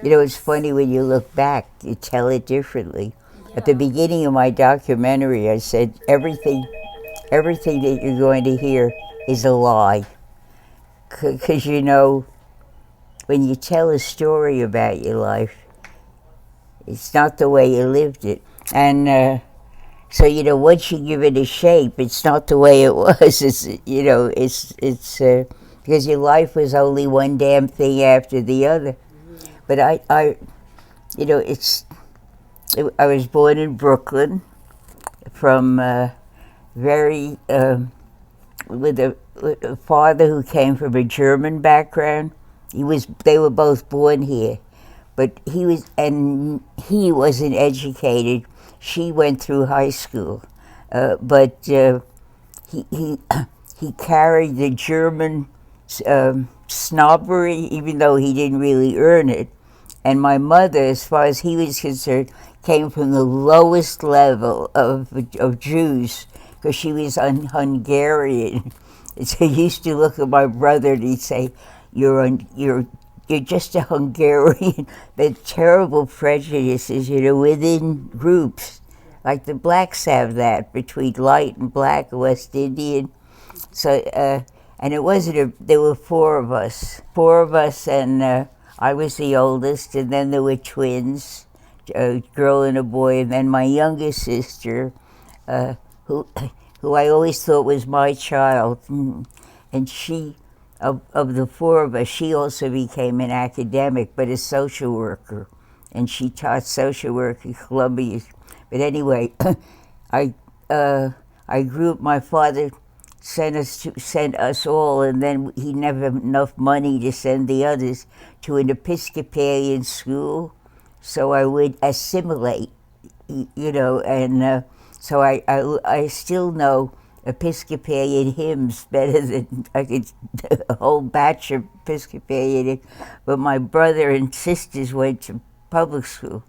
You know, it's funny when you look back, you tell it differently. At the beginning of my documentary, I said everything that you're going to hear is a lie. Because you know, when you tell a story about your life, it's not the way you lived it. And so, you know, once you give it a shape, it's not the way it was. It's, you know, it's because your life was only one damn thing after the other. But you know, I was born in Brooklyn from very with a father who came from a German background. They were both born here, but he wasn't educated. She went through high school, but he he carried the German snobbery, even though he didn't really earn it. And my mother, as far as he was concerned, came from the lowest level of Jews because she was Hungarian. And so he used to look at my brother and he'd say, you're just a Hungarian." The terrible prejudices, you know, within groups. Like the blacks have that between light and black, West Indian. So, and it wasn't there were four of us, and I was the oldest, and then there were twins, a girl and a boy, and then my youngest sister, who who I always thought was my child, and she, of the four of us, she also became an academic, but a social worker, and she taught social work at Columbia. But anyway, I I grew up. My father sent us all, and then he never had enough money to send the others to an Episcopalian school, so I would assimilate, you know, and so I still know Episcopalian hymns better than I could a whole batch of Episcopalian, but my brother and sisters went to public school,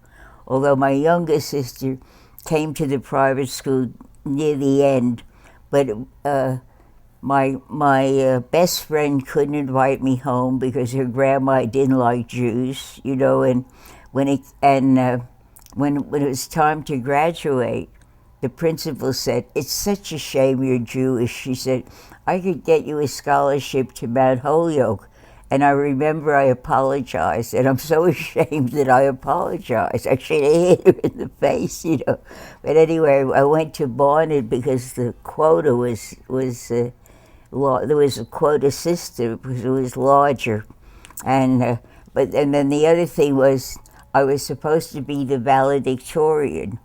although my younger sister came to the private school near the end, but my best friend couldn't invite me home because her grandma didn't like Jews, you know, and when it was time to graduate, the principal said, "It's such a shame you're Jewish." She said, "I could get you a scholarship to Mount Holyoke." And I remember I apologized, and I'm so ashamed that I apologized. I should have hit her in the face, you know. But anyway, I went to Barnard because the quota there was a quota system because it was larger, and then the other thing was I was supposed to be the valedictorian,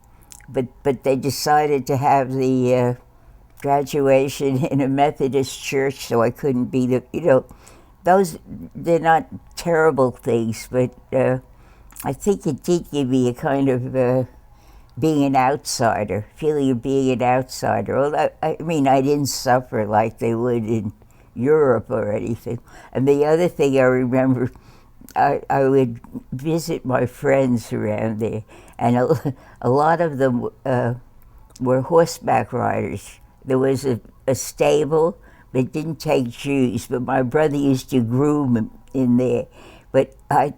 but they decided to have the graduation in a Methodist church, so I couldn't be the, you know. They're not terrible things, but I think it did give me a kind of being an outsider, feeling of being an outsider. Although, I mean, I didn't suffer like they would in Europe or anything. And the other thing I remember, I would visit my friends around there, and a lot of them were horseback riders. There was a stable that didn't take Jews, but my brother used to groom them in there. But I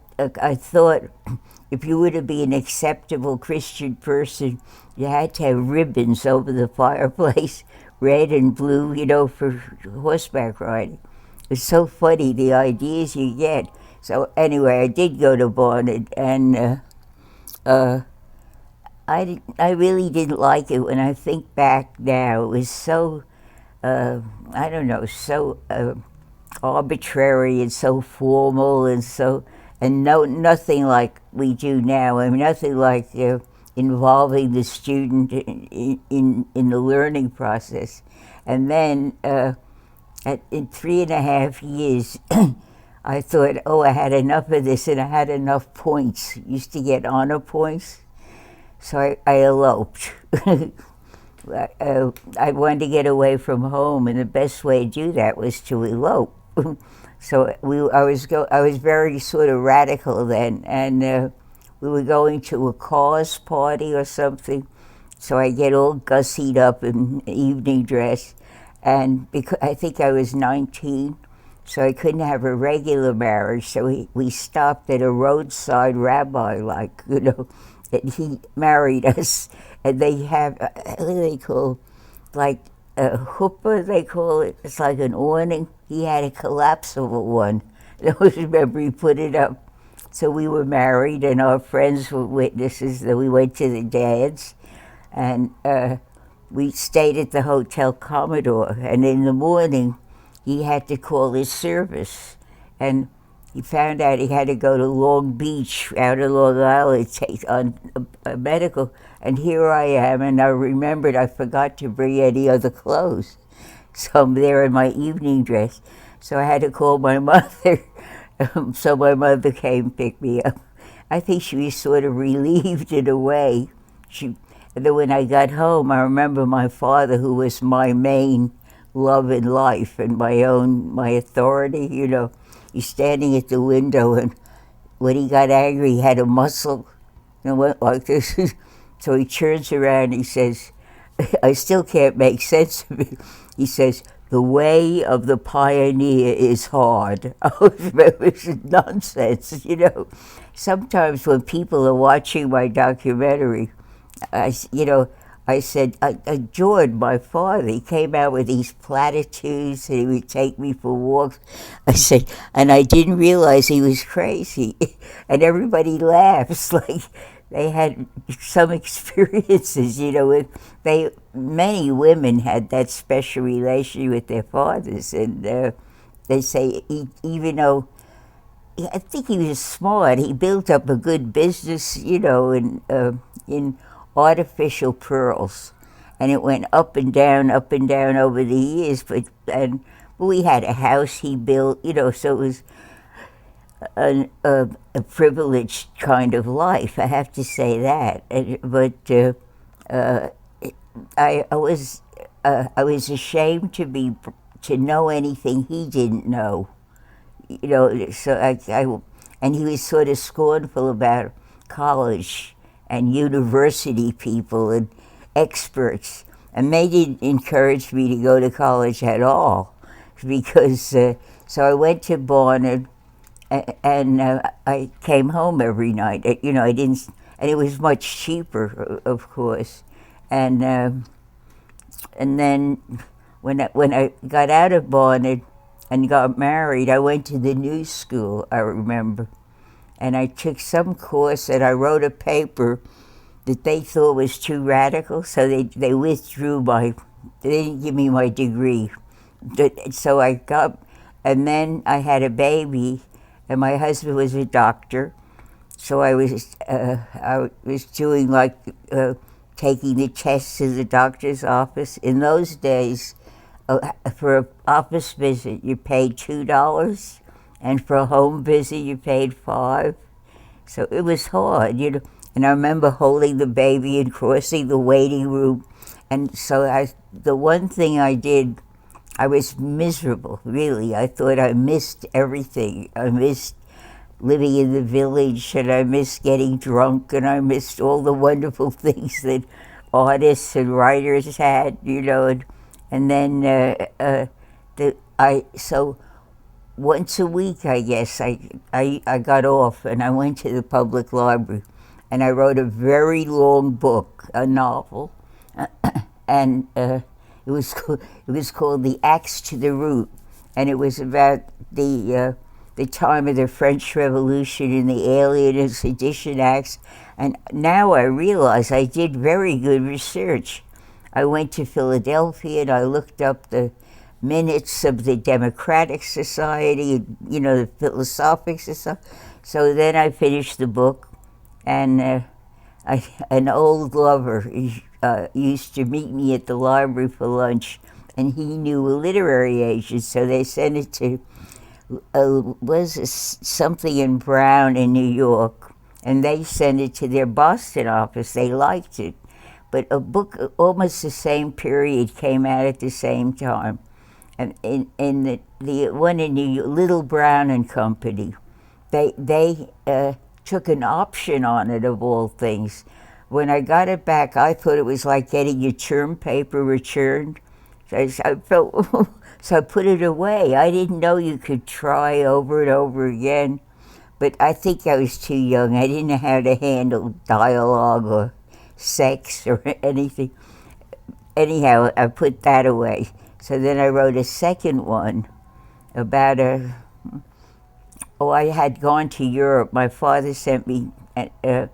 thought if you were to be an acceptable Christian person, you had to have ribbons over the fireplace, red and blue, you know, for horseback riding. It's so funny, the ideas you get. So anyway, I did go to Barnard, and I really didn't like it. When I think back now, it was so I don't know, so arbitrary and so formal and nothing like we do now. I mean, nothing like involving the student in the learning process. And then in 3.5 years, I thought, oh, I had enough of this, and I had enough points. Used to get honor points, so I eloped. I wanted to get away from home, and the best way to do that was to elope. So I was very sort of radical then, and we were going to a cause party or something. So I get all gussied up in evening dress, and because I think I was 19, so I couldn't have a regular marriage. So we stopped at a roadside rabbi, like, and he married us. And they have, what do they call, like a chuppah, they call it. It's like an awning. He had a collapsible one. I always remember he put it up. So we were married, and our friends were witnesses that we went to the dance. And we stayed at the Hotel Commodore. And in the morning, he had to call his service. And he found out he had to go to Long Beach, out of Long Island, take on a medical. And here I am, and I remembered I forgot to bring any other clothes. So I'm there in my evening dress. So I had to call my mother. So my mother came and picked me up. I think she was sort of relieved in a way. And then when I got home, I remember my father, who was my main love in life and my authority, he's standing at the window, and when he got angry, he had a muscle and went like this. So he turns around and he says, I still can't make sense of it. He says, the way of the pioneer is hard. I always remember it's nonsense, Sometimes when people are watching my documentary, I said, I adored my father. He came out with these platitudes, and he would take me for walks. I said, and I didn't realize he was crazy. And everybody laughs, like they had some experiences, many women had that special relation with their fathers. And they say, even though, I think he was smart, he built up a good business, in artificial pearls, and it went up and down over the years. But we had a house he built, so it was a privileged kind of life. I have to say that. But I was ashamed to know anything he didn't know, So and he was sort of scornful about college and university people and experts. And they didn't encourage me to go to college at all, because, so I went to Barnard, and I came home every night. I didn't, and it was much cheaper, of course. And then when I got out of Barnard and got married, I went to the new school, I remember. And I took some course, and I wrote a paper that they thought was too radical, so they withdrew they didn't give me my degree. So and then I had a baby, and my husband was a doctor, so I was doing taking the tests in the doctor's office. In those days, for an office visit, you paid $2. And for a home visit, you paid $5. So it was hard, And I remember holding the baby and crossing the waiting room. And so the one thing I did, I was miserable, really. I thought I missed everything. I missed living in the village, and I missed getting drunk, and I missed all the wonderful things that artists and writers had, And then so once a week, I guess, I got off, and I went to the public library, and I wrote a very long book, a novel, and it was called The Axe to the Root, and it was about the time of the French Revolution and the Alien and Sedition Acts. And now I realize I did very good research. I went to Philadelphia, and I looked up the minutes of the Democratic Society, the Philosophic Society. So then I finished the book, and an old lover used to meet me at the library for lunch, and he knew a literary agent, so they sent it to something in Brown in New York, and they sent it to their Boston office. They liked it, but a book almost the same period came out at the same time. And in the one in New York, Little Brown and Company, they took an option on it, of all things. When I got it back, I thought it was like getting your term paper returned. I felt, so I put it away. I didn't know you could try over and over again, but I think I was too young. I didn't know how to handle dialogue or sex or anything. Anyhow, I put that away. So then I wrote a second one about I had gone to Europe. My father sent me to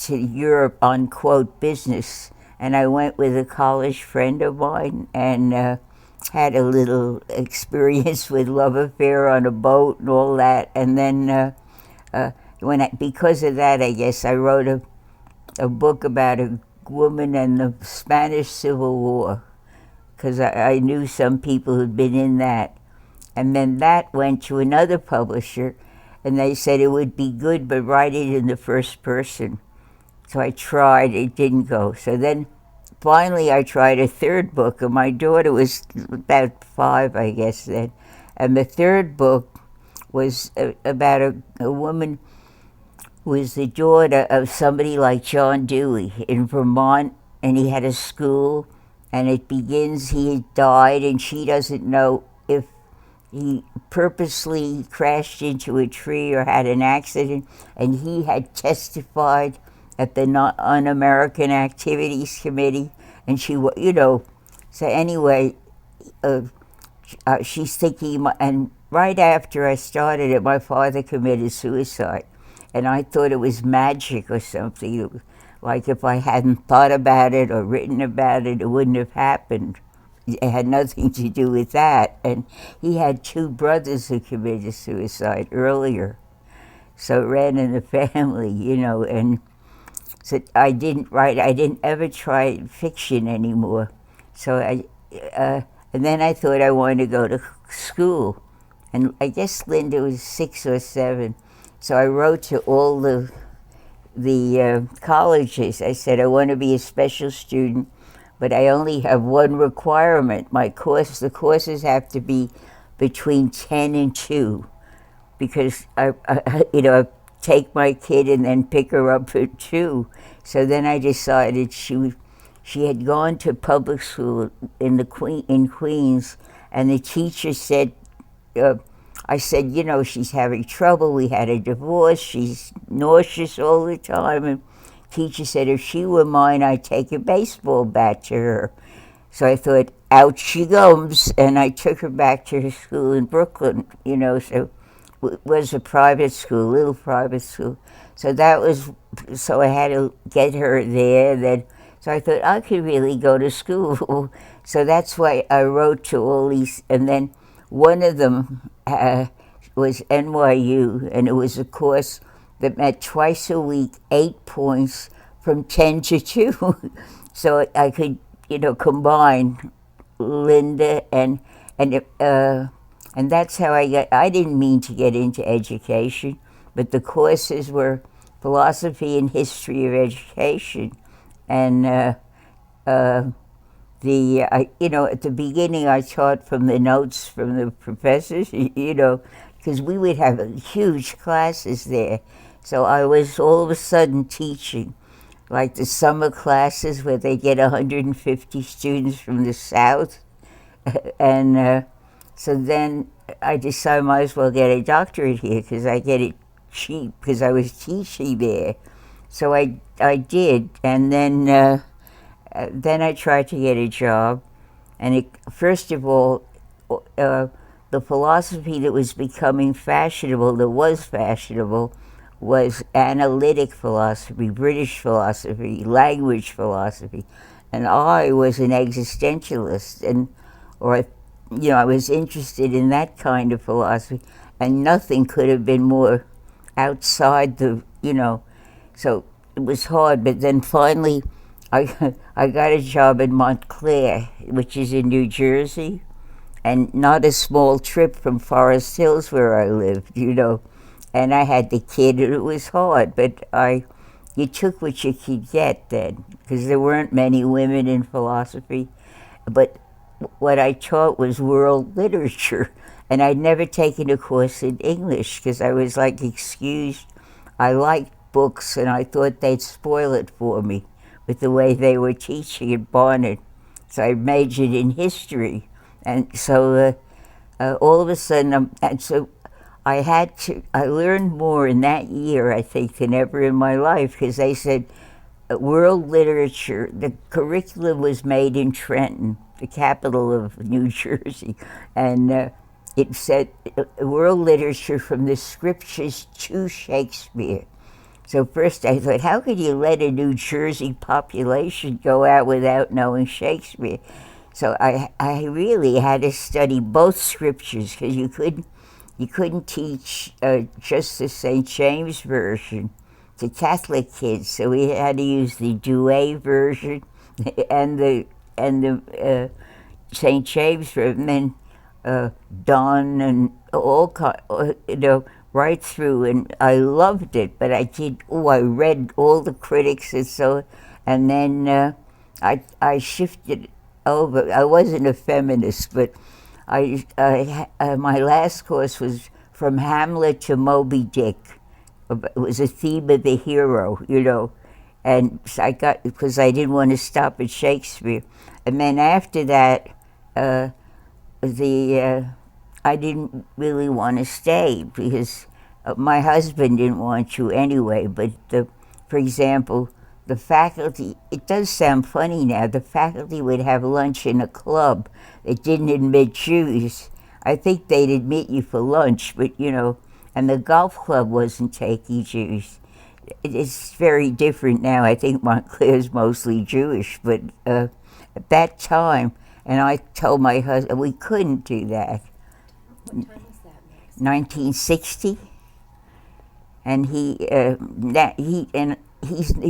Europe on, quote, business. And I went with a college friend of mine and had a little experience with love affair on a boat and all that. And then because of that, I guess, I wrote a book about a woman and the Spanish Civil War, because I knew some people who'd been in that. And then that went to another publisher, and they said it would be good, but write it in the first person. So I tried, it didn't go. So then finally I tried a third book, and my daughter was about 5, I guess, then. And the third book was about a woman who was the daughter of somebody like John Dewey in Vermont, and he had a school, and it begins, he had died, and she doesn't know if he purposely crashed into a tree or had an accident, and he had testified at the Un-American Activities Committee, and she, so anyway, she's thinking, and right after I started it, my father committed suicide, and I thought it was magic or something, like if I hadn't thought about it or written about it, it wouldn't have happened. It had nothing to do with that. And he had 2 brothers who committed suicide earlier. So it ran in the family, and so I didn't ever try fiction anymore. So and then I thought I wanted to go to school. And I guess Linda was 6 or 7. So I wrote to all the colleges. I said, I want to be a special student, but I only have one requirement. The courses have to be between 10 and 2, because I take my kid and then pick her up at 2. So then I decided she had gone to public school in Queens, and the teacher said, I said, she's having trouble. We had a divorce. She's nauseous all the time. And teacher said, if she were mine, I'd take a baseball bat to her. So I thought, out she comes. And I took her back to her school in Brooklyn, so it was a private school, little private school. So so I had to get her there. Then, so I thought, I could really go to school. So that's why I wrote to all these, and then one of them was NYU, and it was a course that met twice a week, 8 points from 10 to 2. So I could, combine Linda and that's how I didn't mean to get into education, but the courses were philosophy and history of education. And at the beginning I taught from the notes from the professors, because we would have huge classes there. So I was all of a sudden teaching, like the summer classes where they get 150 students from the South. And so then I decided I might as well get a doctorate here, because I get it cheap, because I was teaching there. So I did, and then I tried to get a job, and first of all, the philosophy that was becoming fashionable, was analytic philosophy, British philosophy, language philosophy, and I was an existentialist, I was interested in that kind of philosophy, and nothing could have been more outside so it was hard. But then finally, I got a job in Montclair, which is in New Jersey, and not a small trip from Forest Hills where I lived, And I had the kid, and it was hard, but you took what you could get then, because there weren't many women in philosophy. But what I taught was world literature, and I'd never taken a course in English, because I was excused. I liked books, and I thought they'd spoil it for me with the way they were teaching at Barnet. So I majored in history, and so all of a sudden, and so I learned more in that year, I think, than ever in my life, because they said world literature, the curriculum was made in Trenton, the capital of New Jersey, and it said world literature from the scriptures to Shakespeare. So first I thought, how could you let a New Jersey population go out without knowing Shakespeare? So I really had to study both scriptures, because you couldn't teach just the St. James Version to Catholic kids, so we had to use the Douay version and the St. James version, and then Donne and all right through, and I loved it. But I read all the critics and so, and then I shifted over. I wasn't a feminist, but my last course was from Hamlet to Moby Dick. It was a theme of the hero, and so I got, because I didn't want to stop at Shakespeare. And then after that, I didn't really want to stay, because my husband didn't want to anyway. But for example, the faculty, it does sound funny now, the faculty would have lunch in a club that didn't admit Jews. I think they'd admit you for lunch, but and the golf club wasn't taking Jews. It's very different now. I think Montclair's mostly Jewish, but at that time, and I told my husband we couldn't do that. What time was that, Max? 1960, and he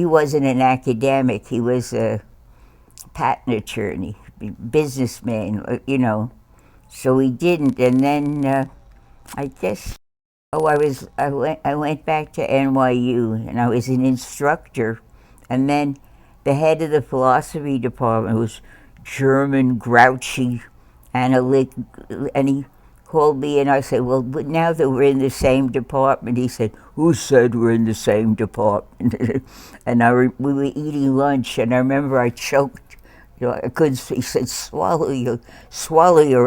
wasn't an academic. He was a patent attorney, businessman, So he didn't, and then I guess. Oh, I went back to NYU, and I was an instructor, and then the head of the philosophy department was German, grouchy, analytic, and he called me, and I said, well, but now that we're in the same department, he said, who said we're in the same department? And we were eating lunch, and I remember I choked. I couldn't. He said, swallow your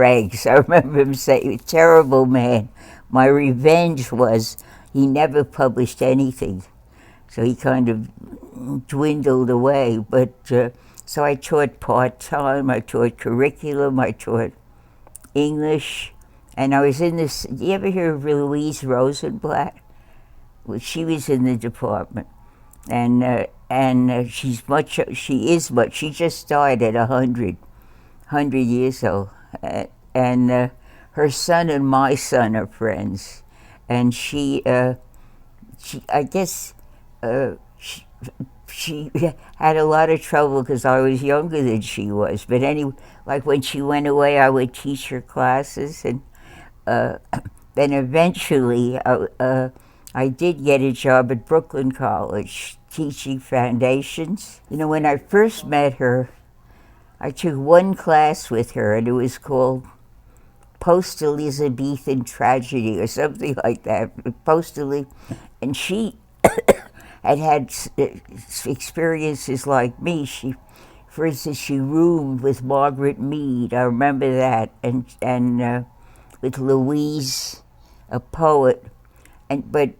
eggs. I remember him saying, terrible man. My revenge was he never published anything, so he kind of dwindled away. But so I taught part-time, I taught curriculum, I taught English, and I was in this. Do you ever hear of Louise Rosenblatt? Well, she was in the department, and she is much. She just died at 100 years old, and her son and my son are friends, and she I guess she had a lot of trouble because I was younger than she was. But anyway, like when she went away, I would teach her classes, and then eventually I did get a job at Brooklyn College teaching foundations. When I first met her, I took one class with her, and it was called Post-Elizabethan Tragedy or something like that. And she had experiences like me. For instance, she roomed with Margaret Mead. I remember that, and with Louise, a poet, but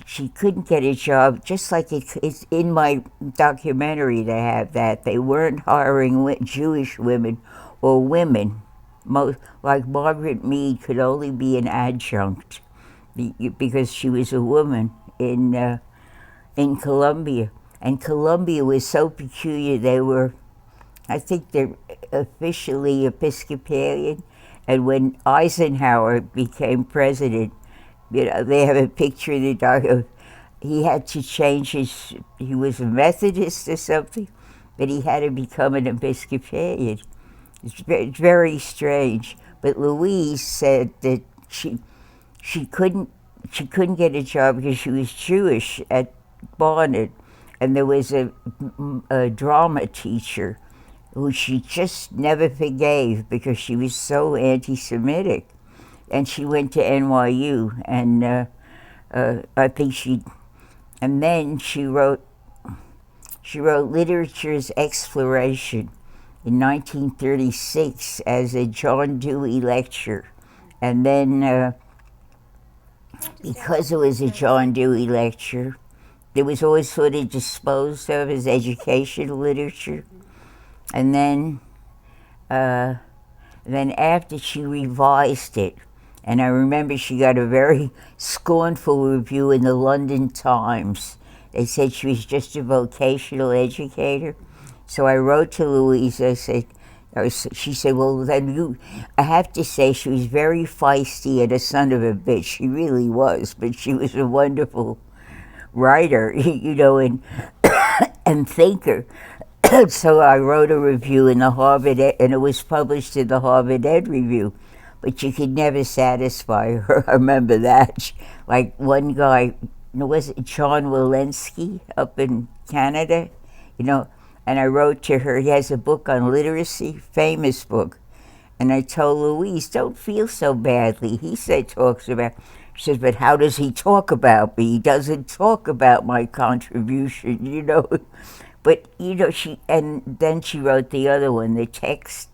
she couldn't get a job. Just like it's in my documentary, they have that they weren't hiring Jewish women or women. Like Margaret Mead could only be an adjunct because she was a woman in Columbia. And Columbia was so peculiar. I think they're officially Episcopalian. And when Eisenhower became president, they have a picture in the document. He had to change he was a Methodist or something, but he had to become an Episcopalian. It's very strange. But Louise said that she couldn't get a job because she was Jewish at Barnard, and there was a drama teacher who she just never forgave because she was so anti-Semitic, and she went to NYU, and I think and then she wrote Literature's Exploration in 1936 as a John Dewey lecture. And then because it was a John Dewey lecture, it was always sort of disposed of as educational literature. And then after she revised it, and I remember she got a very scornful review in the London Times. They said she was just a vocational educator. So I wrote to Louise, she said, well, then I have to say she was very feisty and a son of a bitch. She really was, but she was a wonderful writer, and thinker. So I wrote a review in the Harvard, and it was published in the Harvard Ed Review. But you could never satisfy her. I remember that. Like one guy, was it John Walensky up in Canada? And I wrote to her, he has a book on literacy, famous book. And I told Louise, don't feel so badly. He talks about, she says, but how does he talk about me? He doesn't talk about my contribution, But, and then she wrote the other one, the text,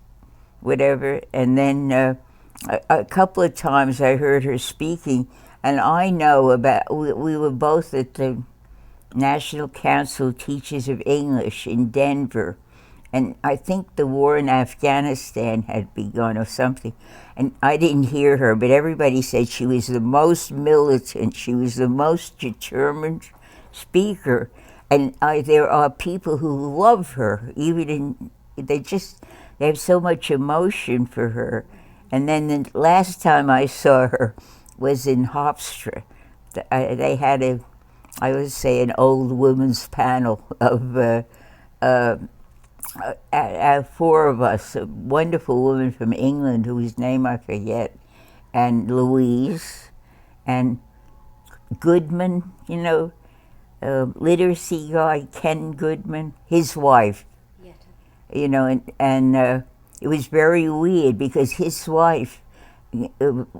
whatever. And then a couple of times I heard her speaking, and I know we were both at the National Council of Teachers of English in Denver. And I think the war in Afghanistan had begun or something. And I didn't hear her, but everybody said she was the most militant, she was the most determined speaker. And there are people who love her, they have so much emotion for her. And then the last time I saw her was in Hofstra. They had I would say, an old women's panel of four of us, a wonderful woman from England whose name I forget, and Louise, and Goodman, literacy guy, Ken Goodman, his wife, and it was very weird because his wife,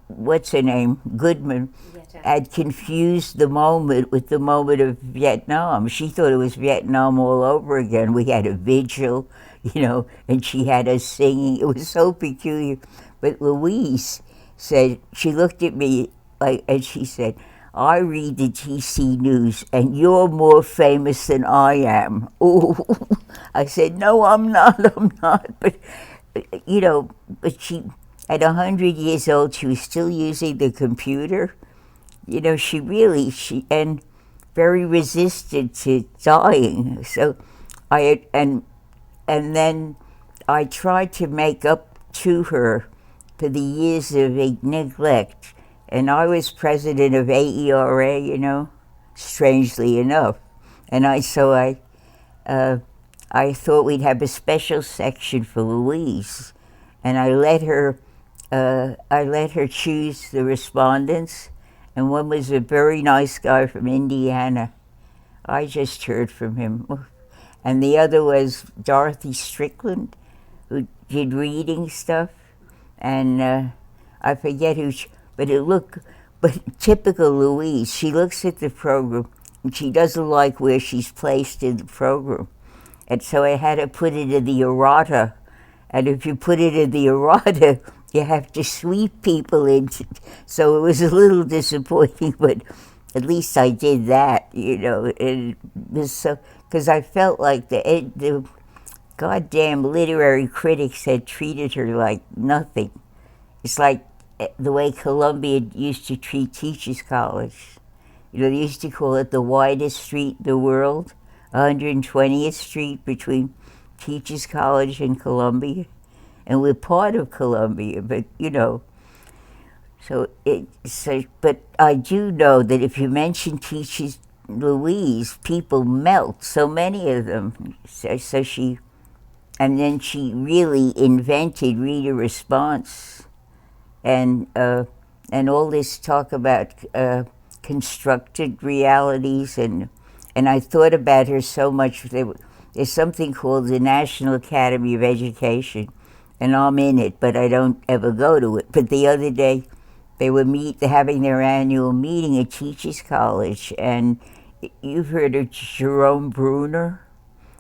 what's her name, Goodman, had confused the moment with the moment of Vietnam. She thought it was Vietnam all over again. We had a vigil, and she had us singing. It was so peculiar. But Louise said, she looked at me and she said, I read the TC News, and you're more famous than I am. Oh, I said, no, I'm not. But, but she, at 100 years old, she was still using the computer. And very resistant to dying. So and then I tried to make up to her for the years of neglect. And I was president of AERA, strangely enough. And I thought we'd have a special section for Louise. And I let her choose the respondents. And one was a very nice guy from Indiana. I just heard from him. And the other was Dorothy Strickland, who did reading stuff. And I forget who, but typical Louise, she looks at the program and she doesn't like where she's placed in the program. And so I had to put it in the errata. And if you put it in the errata, you have to sweep people in. So it was a little disappointing, but at least I did that, It was so, because I felt like the goddamn literary critics had treated her like nothing. It's like the way Columbia used to treat Teachers College. They used to call it the widest street in the world, 120th Street between Teachers College and Columbia. And we're part of Columbia, but but I do know that if you mention Teachers Louise, people melt, so many of them. And then she really invented reader response, and all this talk about constructed realities, and I thought about her so much. There's something called the National Academy of Education, and I'm in it, but I don't ever go to it. But the other day, they're having their annual meeting at Teachers College, and you've heard of Jerome Bruner,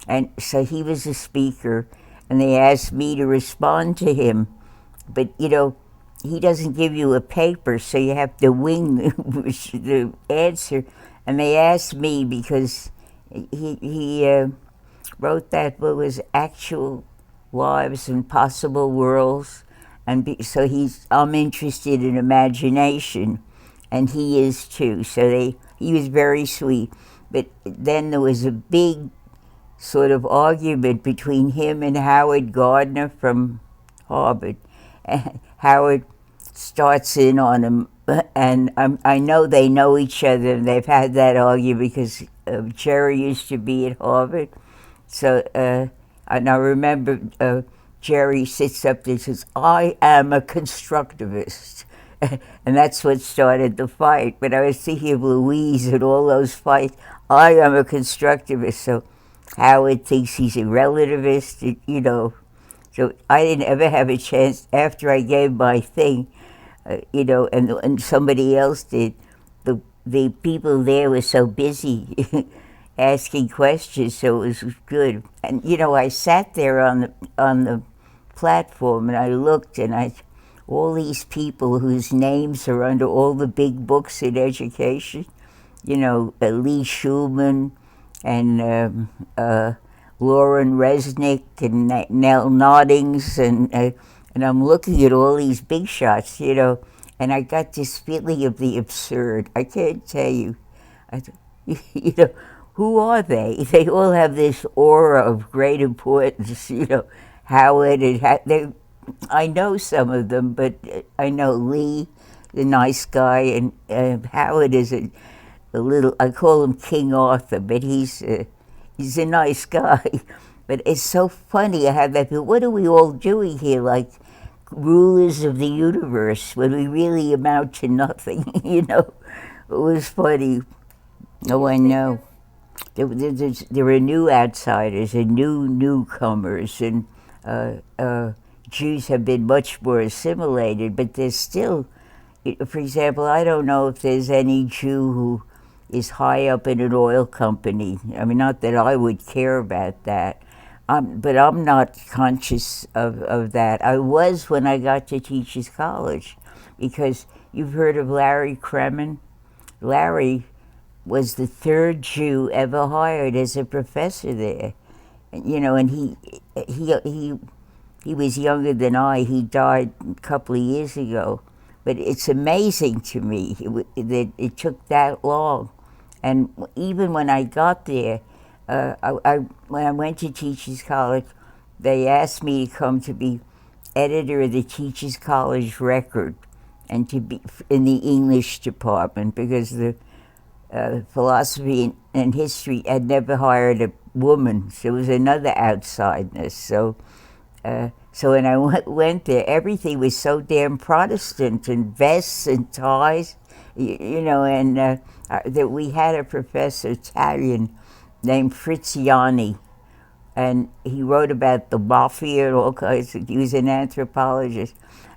and so he was a speaker, and they asked me to respond to him. But, he doesn't give you a paper, so you have to wing the answer. And they asked me because he wrote that book was Actual Lives and Possible Worlds. And so I'm interested in imagination, and he is too. So he was very sweet. But then there was a big sort of argument between him and Howard Gardner from Harvard. And Howard starts in on him, and I know they know each other, and they've had that argument because Jerry used to be at Harvard. So, and I remember Jerry sits up there and says, "I am a constructivist." And that's what started the fight. But I was thinking of Louise and all those fights. I am a constructivist. So Howard thinks he's a relativist, So I didn't ever have a chance after I gave my thing, and somebody else did. The people there were so busy asking questions, so it was good. And I sat there on the platform, and I looked, and all these people whose names are under all the big books in education, Lee Schulman and Lauren Resnick and Nell Noddings, and I'm looking at all these big shots, and I got this feeling of the absurd. I can't tell you. Who are they? They all have this aura of great importance, Howard and I know some of them, but I know Lee, the nice guy, and Howard is a little. I call him King Arthur, but he's a nice guy. But it's so funny. I have that. But what are we all doing here, like rulers of the universe, when we really amount to nothing? It was funny. Oh, I know. There are new outsiders and newcomers, and Jews have been much more assimilated, but there's still, for example, I don't know if there's any Jew who is high up in an oil company. I mean, not that I would care about that, but I'm not conscious of that. I was when I got to Teachers College, because you've heard of Larry Kremen. Larry was the third Jew ever hired as a professor there, and he was younger than I. He died a couple of years ago, but it's amazing to me that it took that long. And even when I got there, when I went to Teachers College, they asked me to come to be editor of the Teachers College Record and to be in the English department, because the philosophy and history had never hired a woman, so it was another outsideness. So when I went there, everything was so damn Protestant, and vests and ties, and that we had a professor, Italian, named Frizziani, and he wrote about the mafia and all kinds of, he was an anthropologist.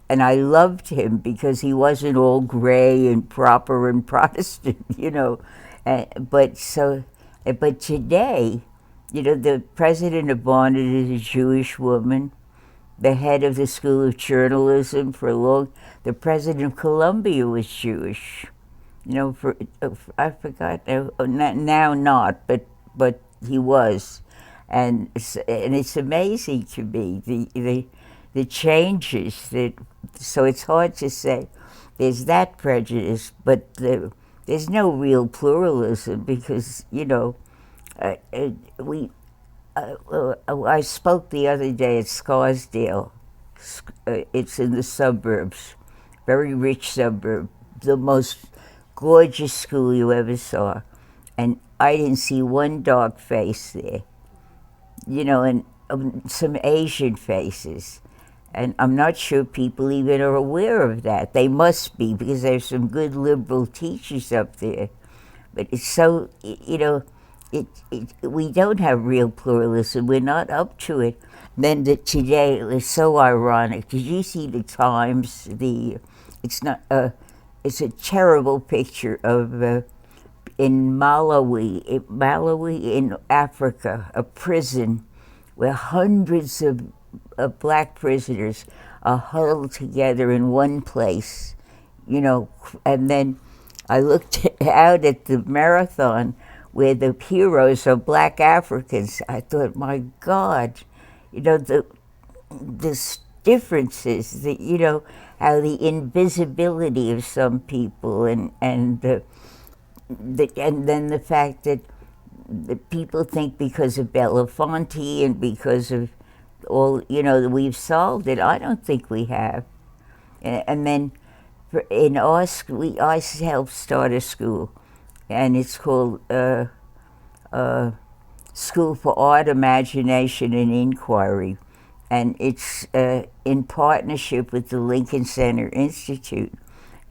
And I loved him because he wasn't all gray and proper and Protestant, But today, the president of Barnard is a Jewish woman. The head of the School of Journalism the president of Columbia was Jewish. I forgot now not, but he was, and it's amazing to me the changes that. So it's hard to say there's that prejudice, but there's no real pluralism, because I spoke the other day at Scarsdale. It's in the suburbs, very rich suburb, the most gorgeous school you ever saw, and I didn't see one dark face there, and some Asian faces. And I'm not sure people even are aware of that. They must be, because there's some good liberal teachers up there. But it's so, we don't have real pluralism. We're not up to it. Then today, it was so ironic. Did you see the Times? It's a terrible picture of in Malawi in Africa, a prison where hundreds of black prisoners are huddled together in one place, you know, and then I looked out at the marathon where the heroes are black Africans. I thought, my God, you know, the differences, you know, how the invisibility of some people, and then the fact that people think because of Belafonte and because of all, you know, that we've solved it. I don't think we have. And then in our school, I helped start a school, and it's called School for Art, Imagination, and Inquiry. And it's in partnership with the Lincoln Center Institute.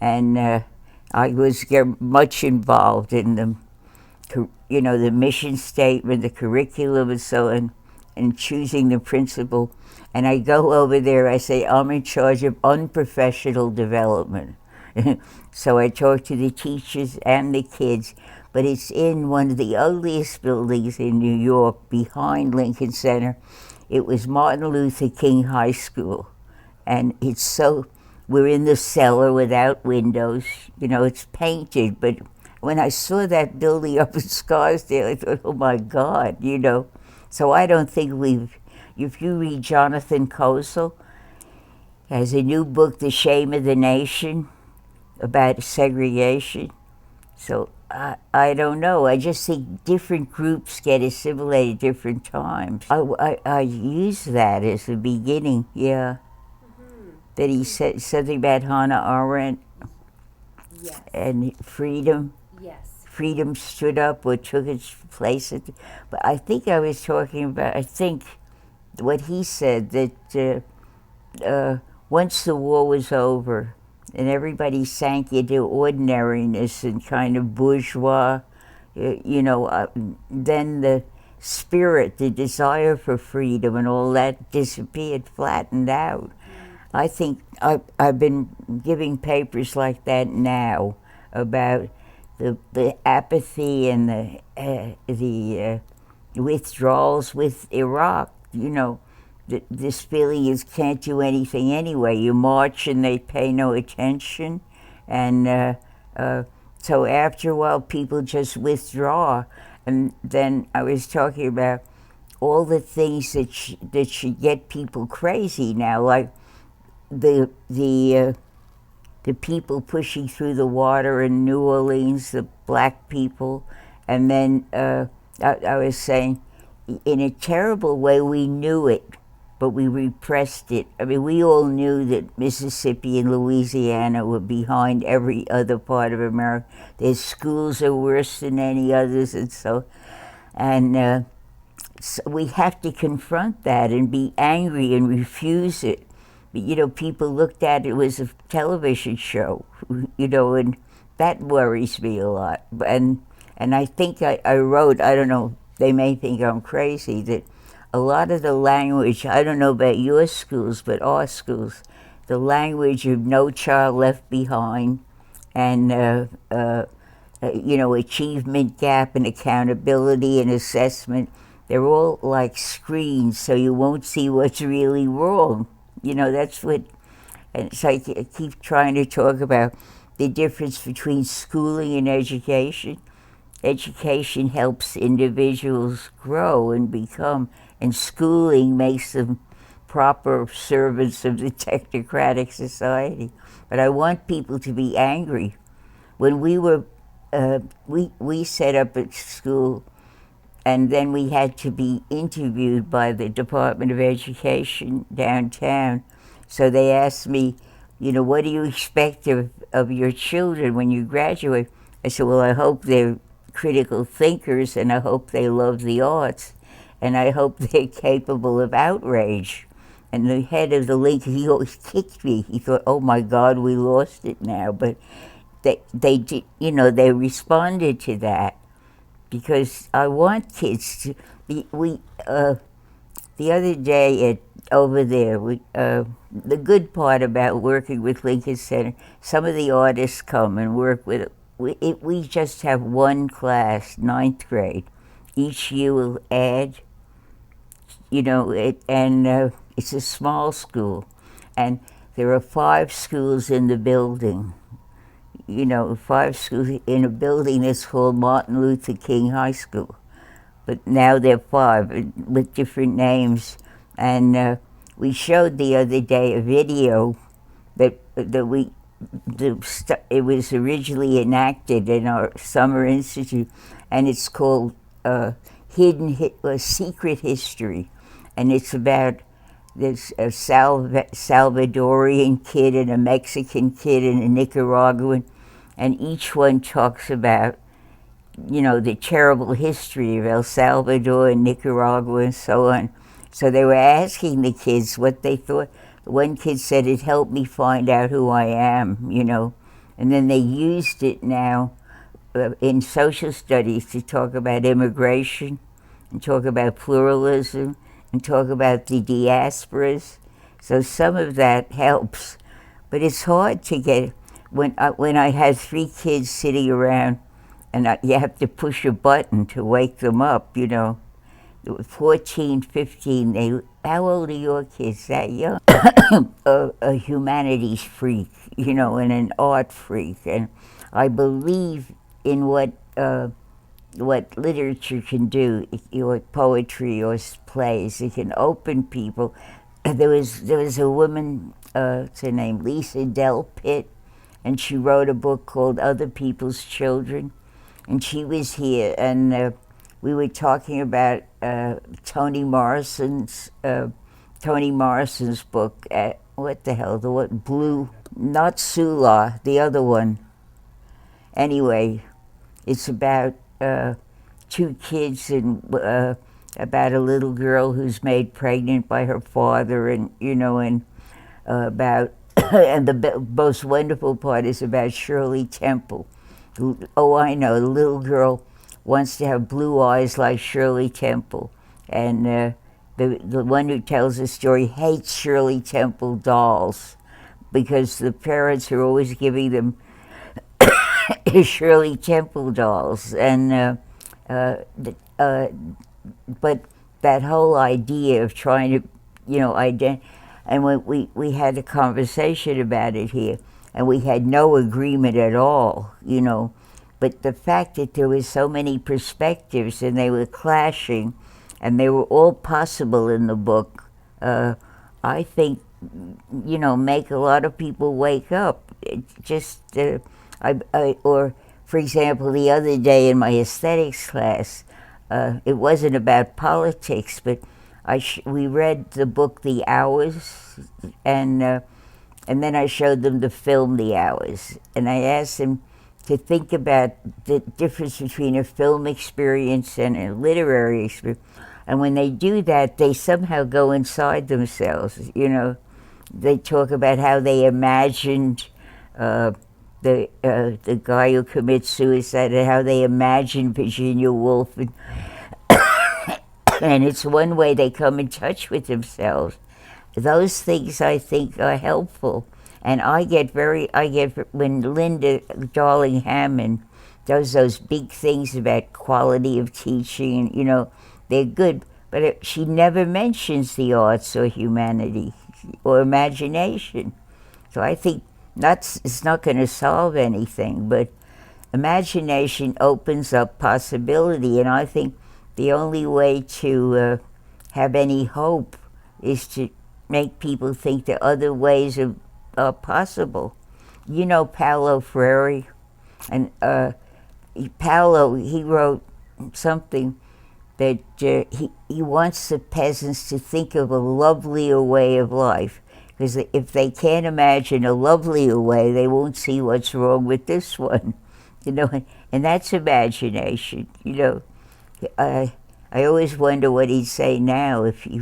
And I was much involved in the mission statement, the curriculum, and so on, and choosing the principal. And I go over there, I say, I'm in charge of unprofessional development. So I talk to the teachers and the kids, but it's in one of the ugliest buildings in New York behind Lincoln Center. It was Martin Luther King High School. And we're in the cellar without windows. You know, it's painted, but when I saw that building up in Scarsdale, I thought, oh my God, you know. So I don't think if you read Jonathan Kosel, has a new book, The Shame of the Nation, about segregation. So I don't know. I just think different groups get assimilated at different times. I use that as the beginning, yeah. Mm-hmm. That he said something about Hannah Arendt. Yes. And freedom. Yes. Freedom stood up or took its place. But I think I was talking about, what he said, that once the war was over and everybody sank into ordinariness and kind of bourgeois, then the spirit, the desire for freedom and all that disappeared, flattened out. I think I've been giving papers like that now about the apathy and the withdrawals with Iraq. You know, this feeling is can't do anything anyway. You march and they pay no attention, and so after a while people just withdraw. And then I was talking about all the things that should get people crazy now, like the people pushing through the water in New Orleans, the black people, and then I was saying, in a terrible way, we knew it, but we repressed it. I mean, we all knew that Mississippi and Louisiana were behind every other part of America. Their schools are worse than any others, and so we have to confront that and be angry and refuse it. You know, people looked at it as a television show, you know, and that worries me a lot. And I think I wrote, I don't know, they may think I'm crazy, that a lot of the language, I don't know about your schools, but our schools, the language of No Child Left Behind and, achievement gap and accountability and assessment, they're all like screens, so you won't see what's really wrong. You know, that's what, and so I keep trying to talk about the difference between schooling and education. Education helps individuals grow and become, and schooling makes them proper servants of the technocratic society. But I want people to be angry. When we were, we set up a school, and then we had to be interviewed by the Department of Education downtown. So they asked me, you know, what do you expect of your children when you graduate? I said, well, I hope they're critical thinkers, and I hope they love the arts, and I hope they're capable of outrage. And the head of the Lincoln, he always kicked me. He thought, oh my God, we lost it now. But they did, you know, they responded to that. Because I want kids to be, the other day over there, the good part about working with Lincoln Center, some of the artists come and work with, we just have one class, 9th grade. Each year we'll add you know, it's a small school, and there are 5 schools in the building. You know, 5 schools in a building that's called Martin Luther King High School. But now there are 5 with different names. And we showed the other day a video that it was originally enacted in our summer institute, and it's called Secret History, and it's about there's a Salvadorian kid and a Mexican kid and a Nicaraguan, and each one talks about, you know, the terrible history of El Salvador and Nicaragua and so on. So they were asking the kids what they thought. One kid said, "It helped me find out who I am," you know. And then they used it now in social studies to talk about immigration and talk about pluralism and talk about the diasporas. So some of that helps. But it's hard to get, when I had 3 kids sitting around, and you have to push a button to wake them up, you know. 14, 15, how old are your kids, that young? A humanities freak, you know, and an art freak. And I believe in what literature can do, or poetry or plays. It can open people. There was a woman, what's her name, Lisa Del Pitt, and she wrote a book called Other People's Children. And she was here, and we were talking about Toni Morrison's book. What the hell? Blue? Not Sula, the other one. Anyway, it's about 2 kids and about a little girl who's made pregnant by her father, and you know, and about and the most wonderful part is about Shirley Temple. Oh, I know, the little girl wants to have blue eyes like Shirley Temple, and the one who tells the story hates Shirley Temple dolls because the parents are always giving them Shirley Temple dolls, and but that whole idea of trying to, you know, and when we had a conversation about it here, and we had no agreement at all, you know, but the fact that there was so many perspectives and they were clashing, and they were all possible in the book, I think, you know, make a lot of people wake up. It just, or for example, the other day in my aesthetics class, it wasn't about politics, but we read the book The Hours, and then I showed them the film The Hours, and I asked them to think about the difference between a film experience and a literary experience. And when they do that, they somehow go inside themselves, you know. They talk about how they imagined the guy who commits suicide, and how they imagined Virginia Woolf, and it's one way they come in touch with themselves. Those things I think are helpful. And I get when Linda Darling Hammond does those big things about quality of teaching, you know, they're good, but she never mentions the arts or humanity or imagination. So I think it's not going to solve anything, but imagination opens up possibility, and I think the only way to have any hope is to make people think that other ways are possible. You know Paulo Freire, and Paulo, he wrote something that he wants the peasants to think of a lovelier way of life, because if they can't imagine a lovelier way, they won't see what's wrong with this one, you know, and that's imagination, you know. I always wonder what he'd say now if he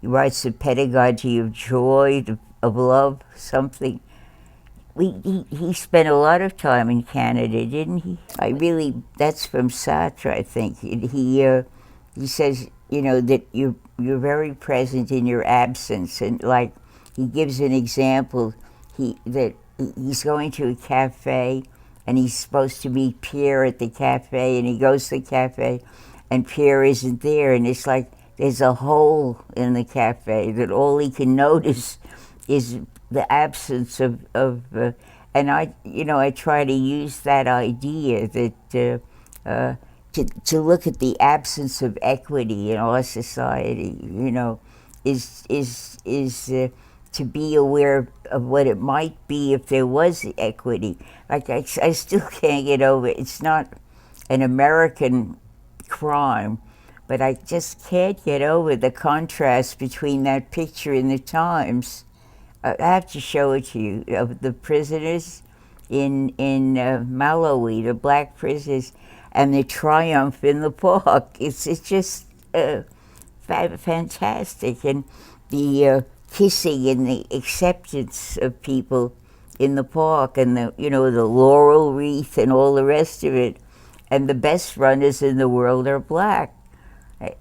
writes The Pedagogy of Joy, of Love, something. He spent a lot of time in Canada, didn't he? That's from Sartre, I think. He says, you know, that you're very present in your absence, and like he gives an example. He's going to a cafe, and he's supposed to meet Pierre at the cafe, and he goes to the cafe, and Pierre isn't there, and it's like there's a hole in the cafe that all he can notice is the absence of and I try to use that idea that to look at the absence of equity in our society, is to be aware of what it might be if there was equity. Like I still can't get over it. It's not an American crime, but I just can't get over the contrast between that picture in the Times. I have to show it to you, of the prisoners in Malawi, the black prisoners, and the triumph in the park. It's just fantastic, and the kissing and the acceptance of people in the park, and the laurel wreath and all the rest of it. And the best runners in the world are black.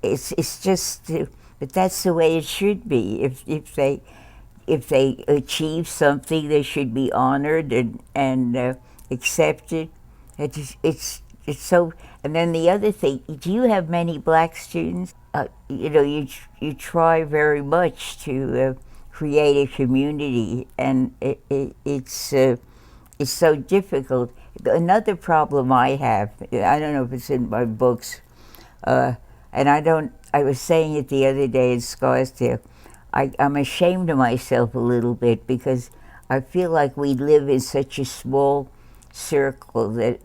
It's just, but that's the way it should be. If they achieve something, they should be honored and accepted. It's so. And then the other thing, do you have many black students? You try very much to create a community, and it's so difficult. Another problem I have, I don't know if it's in my books, and I was saying it the other day in Scarsdale, I'm ashamed of myself a little bit because I feel like we live in such a small circle that,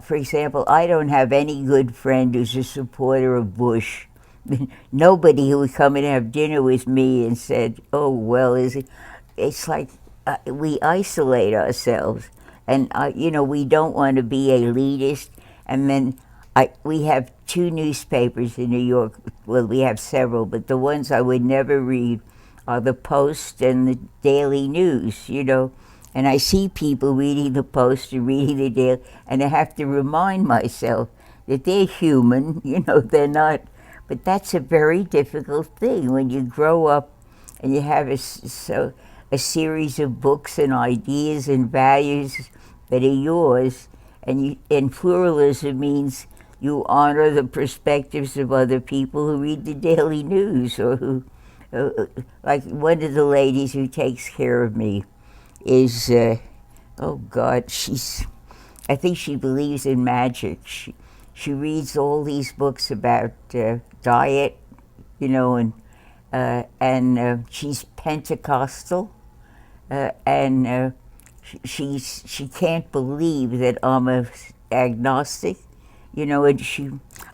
for example, I don't have any good friend who's a supporter of Bush. Nobody who would come and have dinner with me and said, "Oh, well, is it?" It's like we isolate ourselves, and we don't want to be elitist. And then we have two newspapers in New York. Well, we have several, but the ones I would never read are the Post and the Daily News. And I see people reading the Post and reading the Daily, and I have to remind myself that they're human. They're not. But that's a very difficult thing when you grow up and you have a series of books and ideas and values that are yours, and pluralism means you honor the perspectives of other people who read the Daily News, or who, like one of the ladies who takes care of me is, oh God, I think she believes in magic. She reads all these books about diet, and she's Pentecostal, and she can't believe that I'm a agnostic, and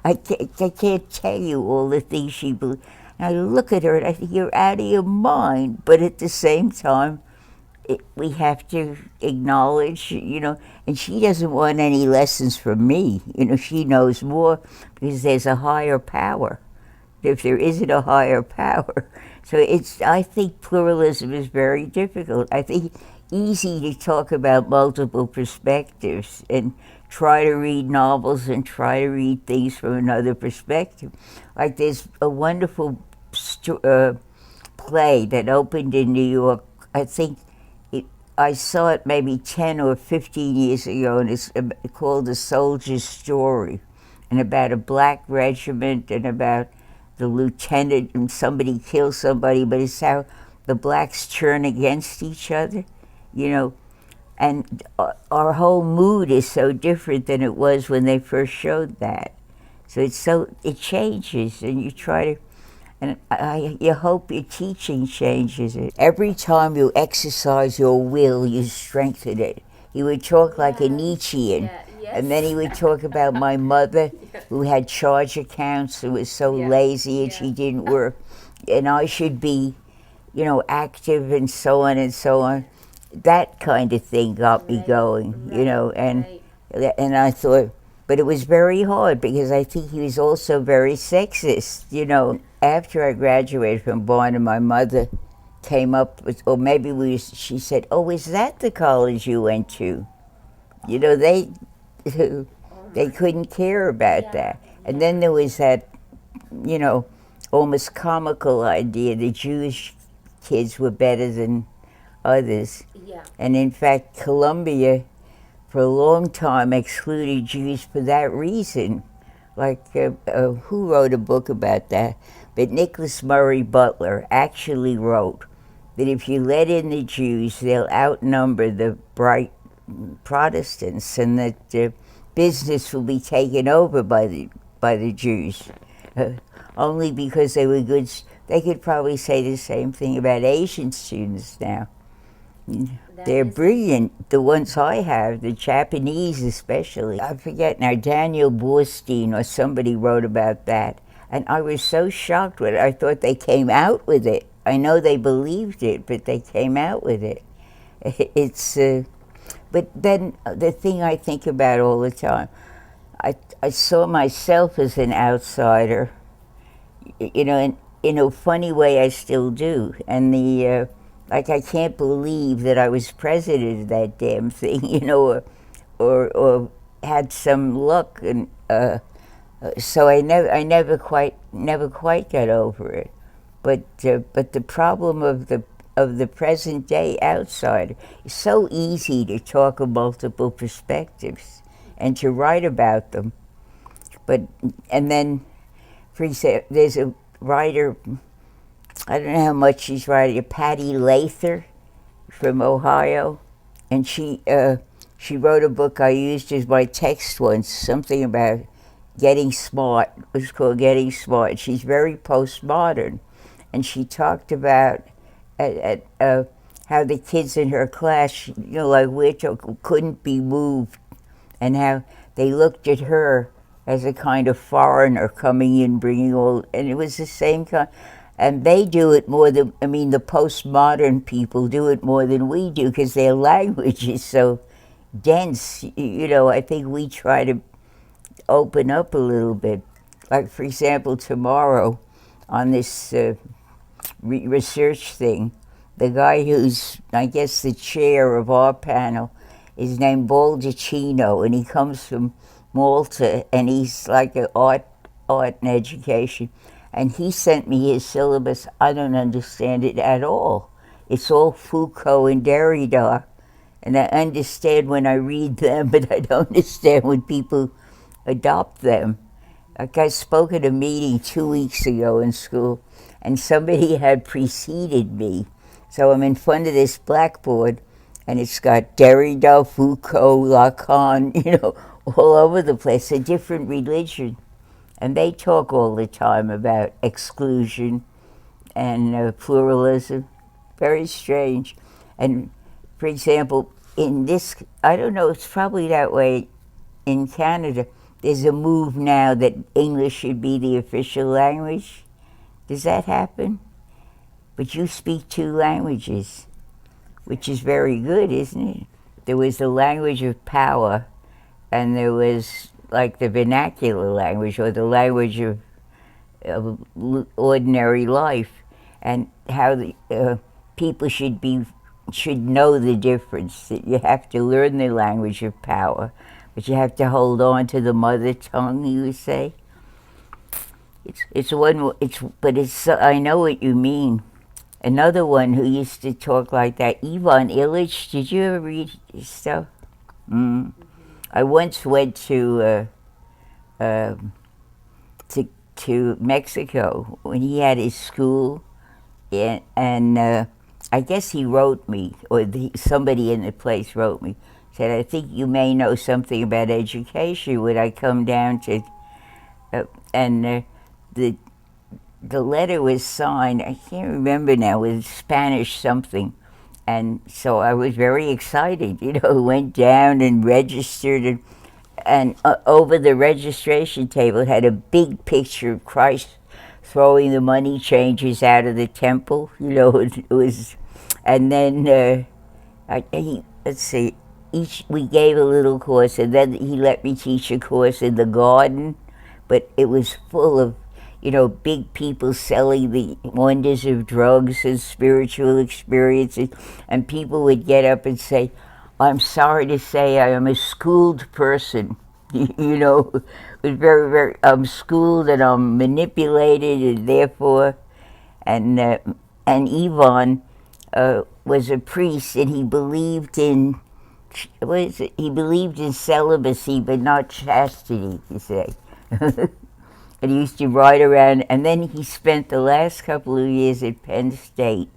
I can't tell you all the things she believes. And I look at her and I think, you're out of your mind, but at the same time, we have to acknowledge, and she doesn't want any lessons from me. She knows more because there's a higher power. If there isn't a higher power. So I think pluralism is very difficult. I think easy to talk about multiple perspectives and try to read novels and try to read things from another perspective. Like there's a wonderful play that opened in New York. I think I saw it maybe 10 or 15 years ago, and it's called The Soldier's Story, and about a black regiment and about the lieutenant and somebody kills somebody, but it's how the blacks turn against each other, and our whole mood is so different than it was when they first showed that. So it changes, and you try to, and you hope your teaching changes it. Every time you exercise your will, you strengthen it. He would talk like a Nietzschean. Yeah, yes. And then he would talk about my mother, who had charge accounts, who was so lazy and she didn't work. And I should be, active and so on and so on. That kind of thing got me going, and I thought, but it was very hard because I think he was also very sexist, After I graduated from Barnum, my mother came up with, or maybe she said, "Oh, is that the college you went to?" They couldn't care about that. And then there was that, almost comical idea that Jewish kids were better than others. Yeah. And in fact, Columbia, for a long time, excluded Jews for that reason. who wrote a book about that? But Nicholas Murray Butler actually wrote that if you let in the Jews, they'll outnumber the bright Protestants, and that business will be taken over by the Jews. Only because they were good. They could probably say the same thing about Asian students now. They're brilliant, the ones I have, the Japanese especially. I forget now, Daniel Borstein or somebody wrote about that. And I was so shocked with it. I thought they came out with it. I know they believed it, but they came out with it. It's, but then the thing I think about all the time, I saw myself as an outsider, you know, in a funny way I still do. And like I can't believe that I was president of that damn thing, you know, or had some luck, and so I never quite got over it. But the problem of the present day outsider, it's so easy to talk of multiple perspectives and to write about them. And then, for example, there's a writer, I don't know how much she's writing, Patty Lather from Ohio, and she wrote a book I used as my text once, something about getting smart. It was called Getting Smart. She's very postmodern, and she talked about how the kids in her class, you know, like couldn't be moved, and how they looked at her as a kind of foreigner coming in, bringing all, and it was the same kind. And they do it more than, I mean, the postmodern people do it more than we do because their language is so dense. You know, I think we try to open up a little bit. Like, for example, tomorrow on this research thing, the guy who's, I guess, the chair of our panel is named Baldacchino, and he comes from Malta, and he's like an art and education. And he sent me his syllabus. I don't understand it at all. It's all Foucault and Derrida. And I understand when I read them, but I don't understand when people adopt them. Like, I spoke at a meeting 2 weeks ago in school, and somebody had preceded me. So I'm in front of this blackboard, and it's got Derrida, Foucault, Lacan, you know, all over the place, a different religion. And they talk all the time about exclusion and pluralism. Very strange. And, for example, in this, I don't know, it's probably that way in Canada. There's a move now that English should be the official language. Does that happen? But you speak 2 languages, which is very good, isn't it? There was the language of power, and there was like the vernacular language, or the language of ordinary life, and how the people should know the difference. That you have to learn the language of power, but you have to hold on to the mother tongue, you would say. I know what you mean. Another one who used to talk like that, Ivan Illich. Did you ever read his stuff? I once went to Mexico when he had his school, and I guess he wrote me, or somebody in the place wrote me, said, I think you may know something about education. Would I come down to, and the letter was signed, I can't remember now, with Spanish something. And so I was very excited, you know, went down and registered, and over the registration table had a big picture of Christ throwing the money changers out of the temple, you know. It was, and then let's see, we gave a little course, and then he let me teach a course in the garden, but it was full of, you know, big people selling the wonders of drugs and spiritual experiences, and people would get up and say, I'm sorry to say I am a schooled person. You know, it was very, very, I'm schooled and I'm manipulated, and therefore, and Ivan was a priest, and he believed in, he believed in celibacy, but not chastity, you say. And he used to ride around, and then he spent the last couple of years at Penn State.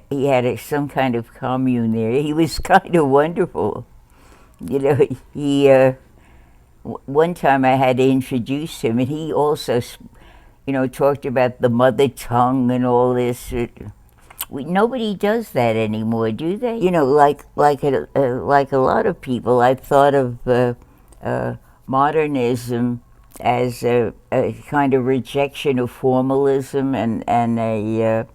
He had some kind of commune there. He was kind of wonderful. You know, one time I had to introduce him, and he also, talked about the mother tongue and all this. Nobody does that anymore, do they? Like a lot of people, I thought of modernism as a kind of rejection of formalism, and I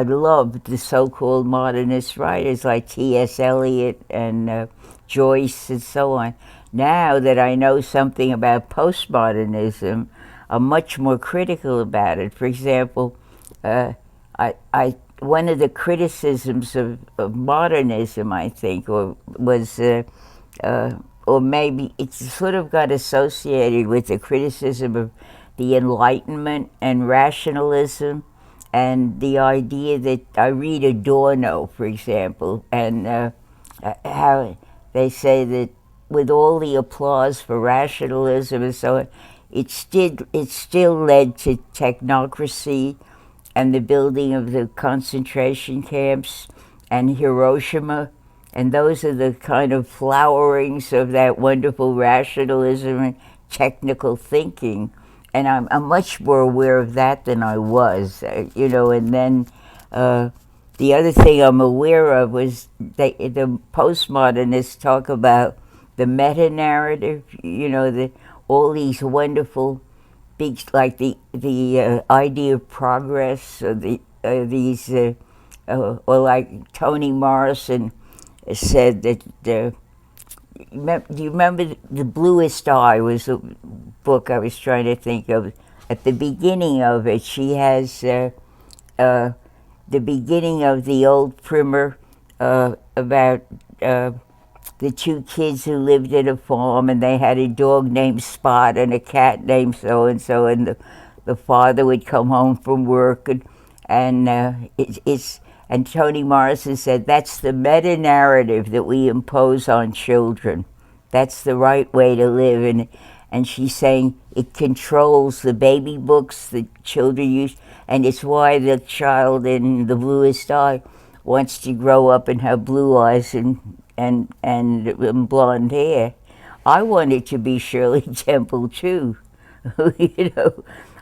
loved the so-called modernist writers like T.S. Eliot and Joyce and so on. Now that I know something about postmodernism, I'm much more critical about it. For example, one of the criticisms of modernism, I think, or maybe it sort of got associated with the criticism of the Enlightenment and rationalism, and the idea that I read Adorno, for example, and how they say that with all the applause for rationalism and so on, it still led to technocracy and the building of the concentration camps and Hiroshima. And those are the kind of flowerings of that wonderful rationalism and technical thinking. And I'm much more aware of that than I was, And then the other thing I'm aware of was the postmodernists talk about the meta-narrative, all these wonderful big, like the idea of progress, or or like Toni Morrison said that. Do you remember The Bluest Eye was a book I was trying to think of? At the beginning of it, she has the beginning of the old primer about the two kids who lived at a farm, and they had a dog named Spot and a cat named so-and-so, and the father would come home from work, and Toni Morrison said, that's the meta-narrative that we impose on children. That's the right way to live. And she's saying it controls the baby books that children use, and it's why the child in The Bluest Eye wants to grow up and have blue eyes and blonde hair. I wanted to be Shirley Temple, too.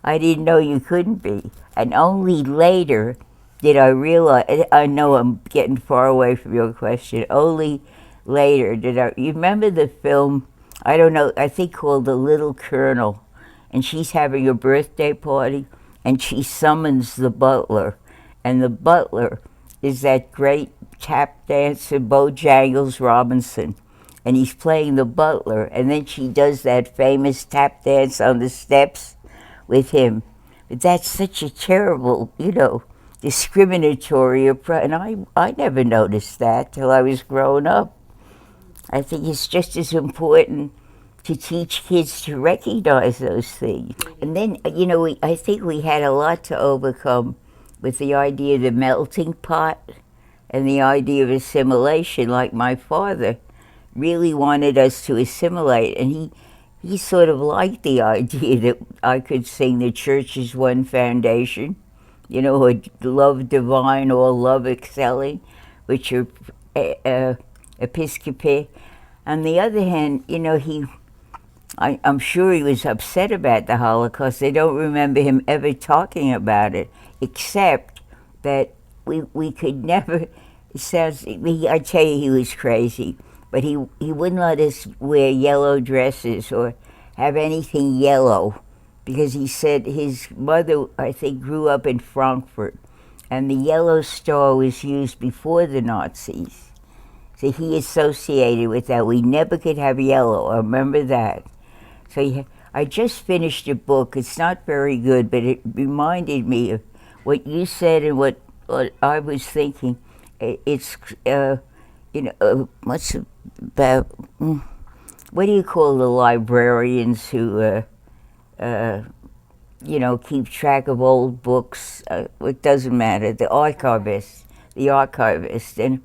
I didn't know you couldn't be. And only later did I realize, I know I'm getting far away from your question, only later you remember the film, I don't know, I think called The Little Colonel, and she's having a birthday party, and she summons the butler, and the butler is that great tap dancer, Bojangles Robinson, and he's playing the butler, and then she does that famous tap dance on the steps with him. But that's such a terrible, discriminatory approach, and I never noticed that till I was growing up. I think it's just as important to teach kids to recognize those things. And then, I think we had a lot to overcome with the idea of the melting pot and the idea of assimilation. Like my father really wanted us to assimilate, and he sort of liked the idea that I could sing the church's one foundation, or love divine, all love excelling, which are episcopae. On the other hand, I'm sure he was upset about the Holocaust. I don't remember him ever talking about it, except that we could never, I tell you, he was crazy, but he wouldn't let us wear yellow dresses or have anything yellow, because he said his mother, I think, grew up in Frankfurt, and the yellow star was used before the Nazis. So he associated with that. We never could have yellow. I remember that. So I just finished a book. It's not very good, but it reminded me of what you said and what I was thinking. It's, what's about, what do you call the librarians who, keep track of old books? It doesn't matter. The archivist. And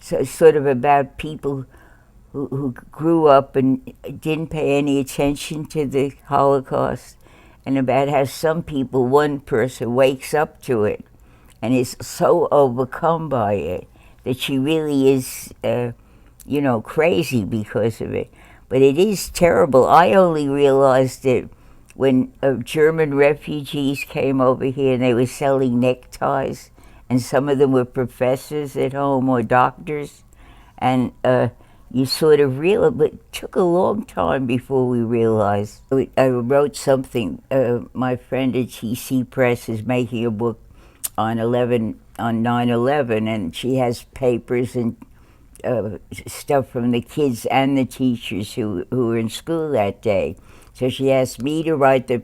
so it's sort of about people who grew up and didn't pay any attention to the Holocaust, and about how some people, one person wakes up to it and is so overcome by it that she really is, crazy because of it. But it is terrible. I only realized it when German refugees came over here and they were selling neckties, and some of them were professors at home or doctors, and you sort of realize, but it took a long time before we realized. I wrote something. My friend at TC Press is making a book on 9/11, and she has papers and stuff from the kids and the teachers who were in school that day. So she asked me to write the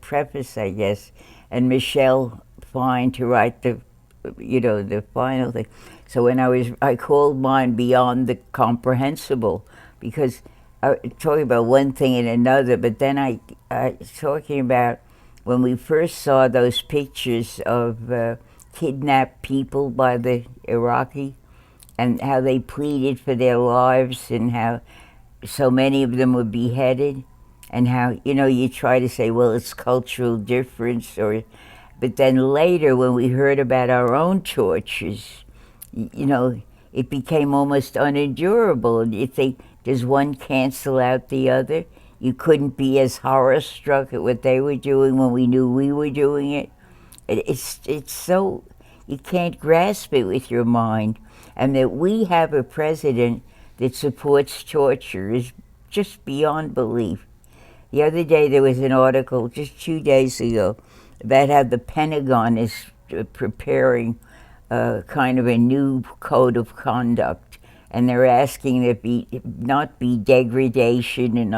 preface, I guess, and Michelle Fine to write the final thing. So when I called mine Beyond the Comprehensible, because I was talking about one thing and another, but then I was talking about when we first saw those pictures of kidnapped people by the Iraqi, and how they pleaded for their lives, and how so many of them were beheaded, and how, you try to say, well, it's cultural difference, but then later when we heard about our own tortures, it became almost unendurable. And you think, does one cancel out the other? You couldn't be as horror-struck at what they were doing when we knew we were doing it. It's so, you can't grasp it with your mind. And that we have a president that supports torture is just beyond belief. The other day there was an article, just 2 days ago, about how the Pentagon is preparing kind of a new code of conduct, and they're asking there not be degradation,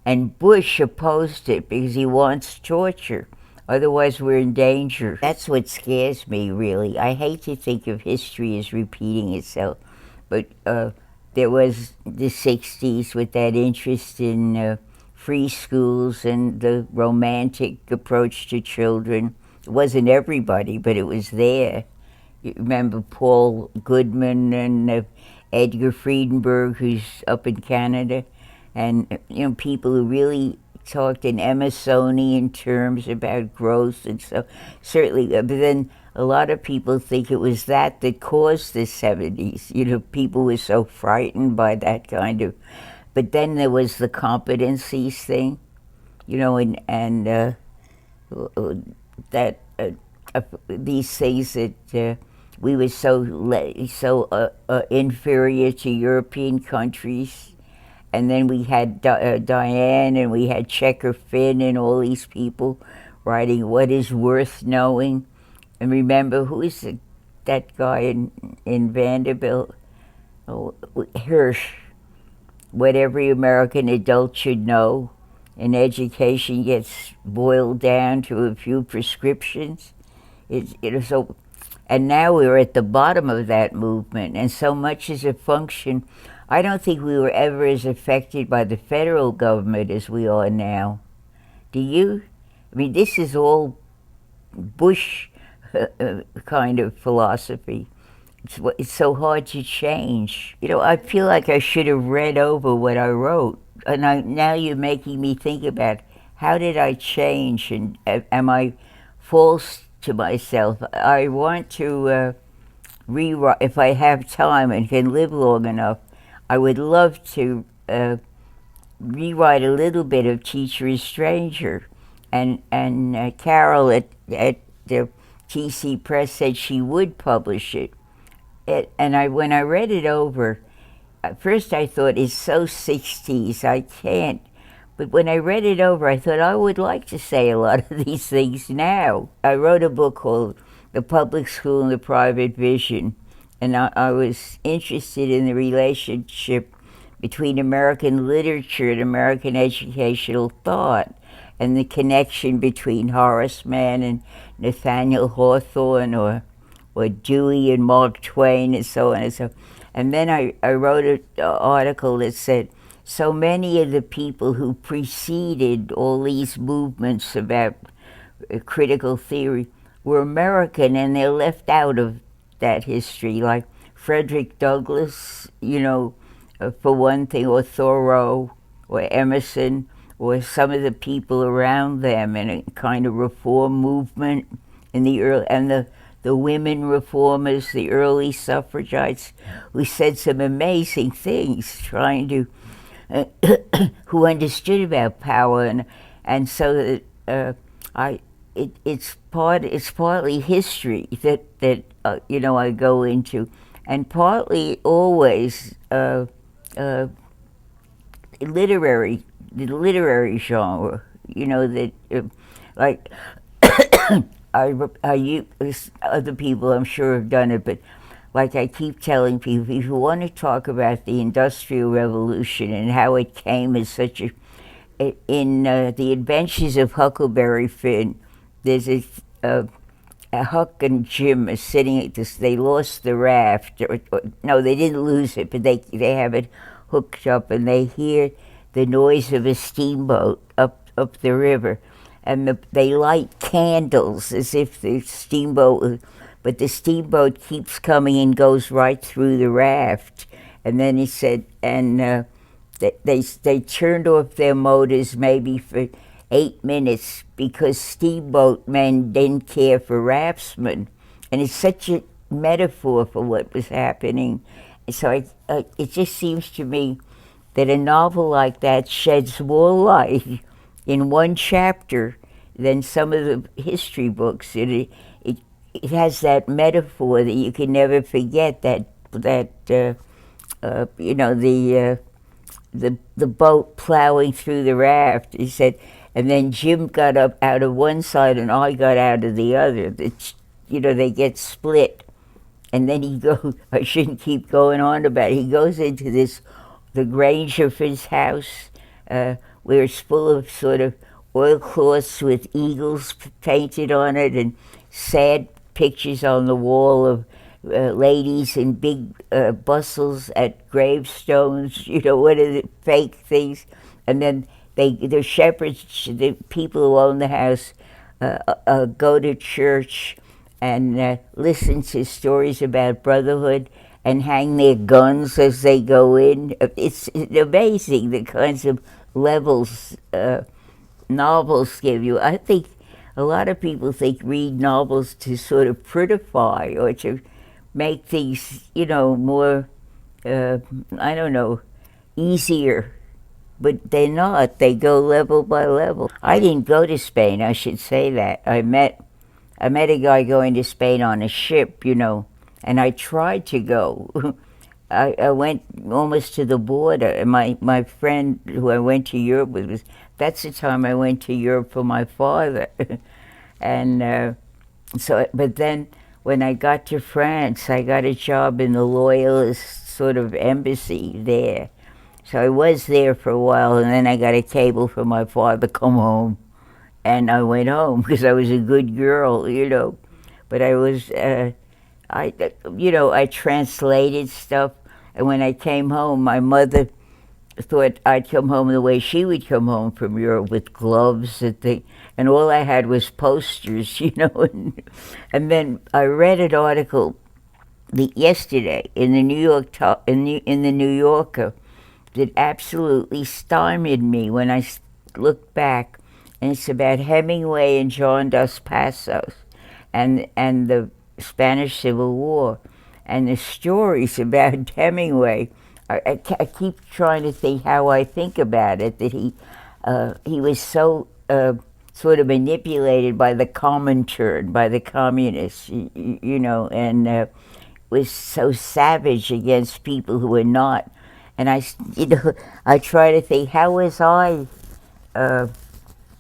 and Bush opposed it because he wants torture. Otherwise, we're in danger. That's what scares me, really. I hate to think of history as repeating itself, but there was the 60s with that interest in free schools and the romantic approach to children. It wasn't everybody, but it was there. You remember Paul Goodman and Edgar Friedenberg, who's up in Canada, and people who really talked in Emersonian terms about growth, and so certainly. But then a lot of people think it was that caused the 70s. People were so frightened by that kind of. But then there was the competencies thing, and that these things that we were so inferior to European countries. And then we had Diane, and we had Checker Finn, and all these people writing what is worth knowing. And remember, who is that guy in Vanderbilt? Oh, Hirsch. What every American adult should know. And education gets boiled down to a few prescriptions. So, and now we're at the bottom of that movement, and so much is a function. I don't think we were ever as affected by the federal government as we are now. Do you? I mean, this is all Bush kind of philosophy. It's so hard to change. I feel like I should have read over what I wrote. And now you're making me think about, how did I change, and am I false to myself? I want to rewrite, if I have time and can live long enough. I would love to rewrite a little bit of Teacher is Stranger, and Carol at the TC Press said she would publish it. And when I read it over, at first I thought, it's so 60s, I can't. But when I read it over, I thought I would like to say a lot of these things now. I wrote a book called The Public School and the Private Vision, and I was interested in the relationship between American literature and American educational thought, and the connection between Horace Mann and Nathaniel Hawthorne, or Dewey and Mark Twain, and so on and so on. And then I wrote an article that said, so many of the people who preceded all these movements about critical theory were American, and they're left out of that history, like Frederick Douglass, for one thing, or Thoreau, or Emerson, or some of the people around them in a kind of reform movement in the early, and the women reformers, the early suffragites, who said some amazing things, trying to who understood about power, and so that it's partly history that I go into, and partly always literary the literary genre. That like other people I'm sure have done it, but like I keep telling people, if you want to talk about the Industrial Revolution and how it came as such in The Adventures of Huckleberry Finn, there's Huck and Jim are sitting at this. They lost the raft. No, they didn't lose it, but they have it hooked up, and they hear the noise of a steamboat up the river, and they light candles as if the steamboat was, but the steamboat keeps coming and goes right through the raft. And then he said, and they turned off their motors maybe for 8 minutes because steamboat men didn't care for raftsmen. And it's such a metaphor for what was happening. So it just seems to me that a novel like that sheds more light in one chapter than some of the history books. It has that metaphor that you can never forget, the boat plowing through the raft. He said, and then Jim got up out of one side and I got out of the other. They get split. And then he goes, I shouldn't keep going on about it. He goes into the grange of his house, where it's full of sort of oilcloths with eagles painted on it and sad pictures on the wall of ladies in big bustles at gravestones, what are the fake things. And then the shepherds, the people who own the house, go to church and listen to stories about brotherhood and hang their guns as they go in. It's amazing the kinds of levels novels give you. I think a lot of people read novels to sort of prettify or to make things, more, I don't know, easier. But they're not. They go level by level. I didn't go to Spain, I should say that. I met a guy going to Spain on a ship, and I tried to go. I went almost to the border. And my friend who I went to Europe with, that's the time I went to Europe for my father. And but then when I got to France, I got a job in the Loyalist sort of embassy there. So I was there for a while, and then I got a cable from my father to come home. And I went home because I was a good girl, But I was, I translated stuff. And when I came home, my mother thought I'd come home the way she would come home from Europe, with gloves and all I had was posters, And then I read an article yesterday in the in the New Yorker that absolutely stymied me when I looked back. And it's about Hemingway and John Dos Passos and the Spanish Civil War. And the stories about Hemingway, I keep trying to think how I think about it, that he was so sort of manipulated by the Comintern, by the communists, and was so savage against people who were not. And I try to think, how was I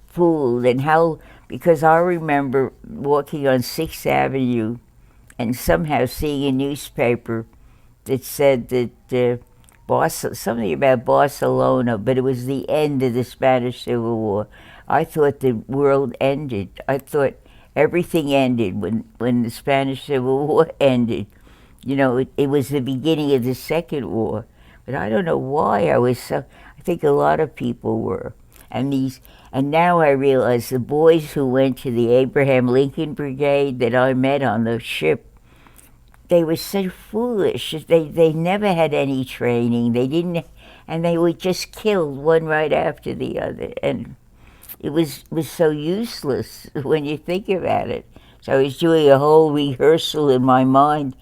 fooled, and how, because I remember walking on 6th Avenue and somehow seeing a newspaper that said that something about Barcelona, but it was the end of the Spanish Civil War. I thought the world ended. I thought everything ended when the Spanish Civil War ended. It was the beginning of the Second War. But I don't know why I was so. I think a lot of people were. And now I realize the boys who went to the Abraham Lincoln Brigade that I met on the ship, they were so foolish. They never had any training. They didn't, and they were just killed one right after the other. And it was so useless when you think about it. So I was doing a whole rehearsal in my mind.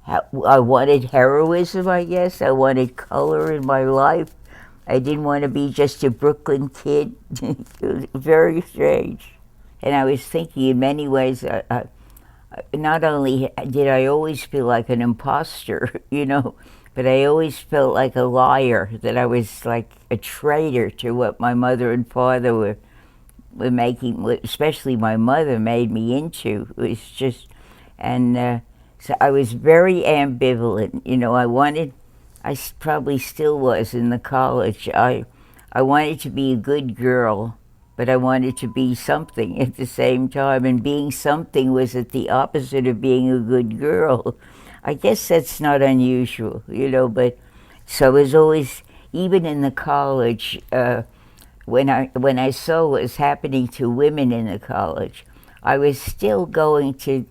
I wanted heroism, I guess. I wanted color in my life. I didn't want to be just a Brooklyn kid. It was very strange. And I was thinking in many ways, not only did I always feel like an imposter, but I always felt like a liar, that I was like a traitor to what my mother and father were making, especially my mother made me into. It was just, and so I was very ambivalent. I probably still was in the college. I wanted to be a good girl, but I wanted to be something at the same time, and being something was at the opposite of being a good girl. I guess that's not unusual, but so it was always, even in the college, when I saw what was happening to women in the college, I was still going to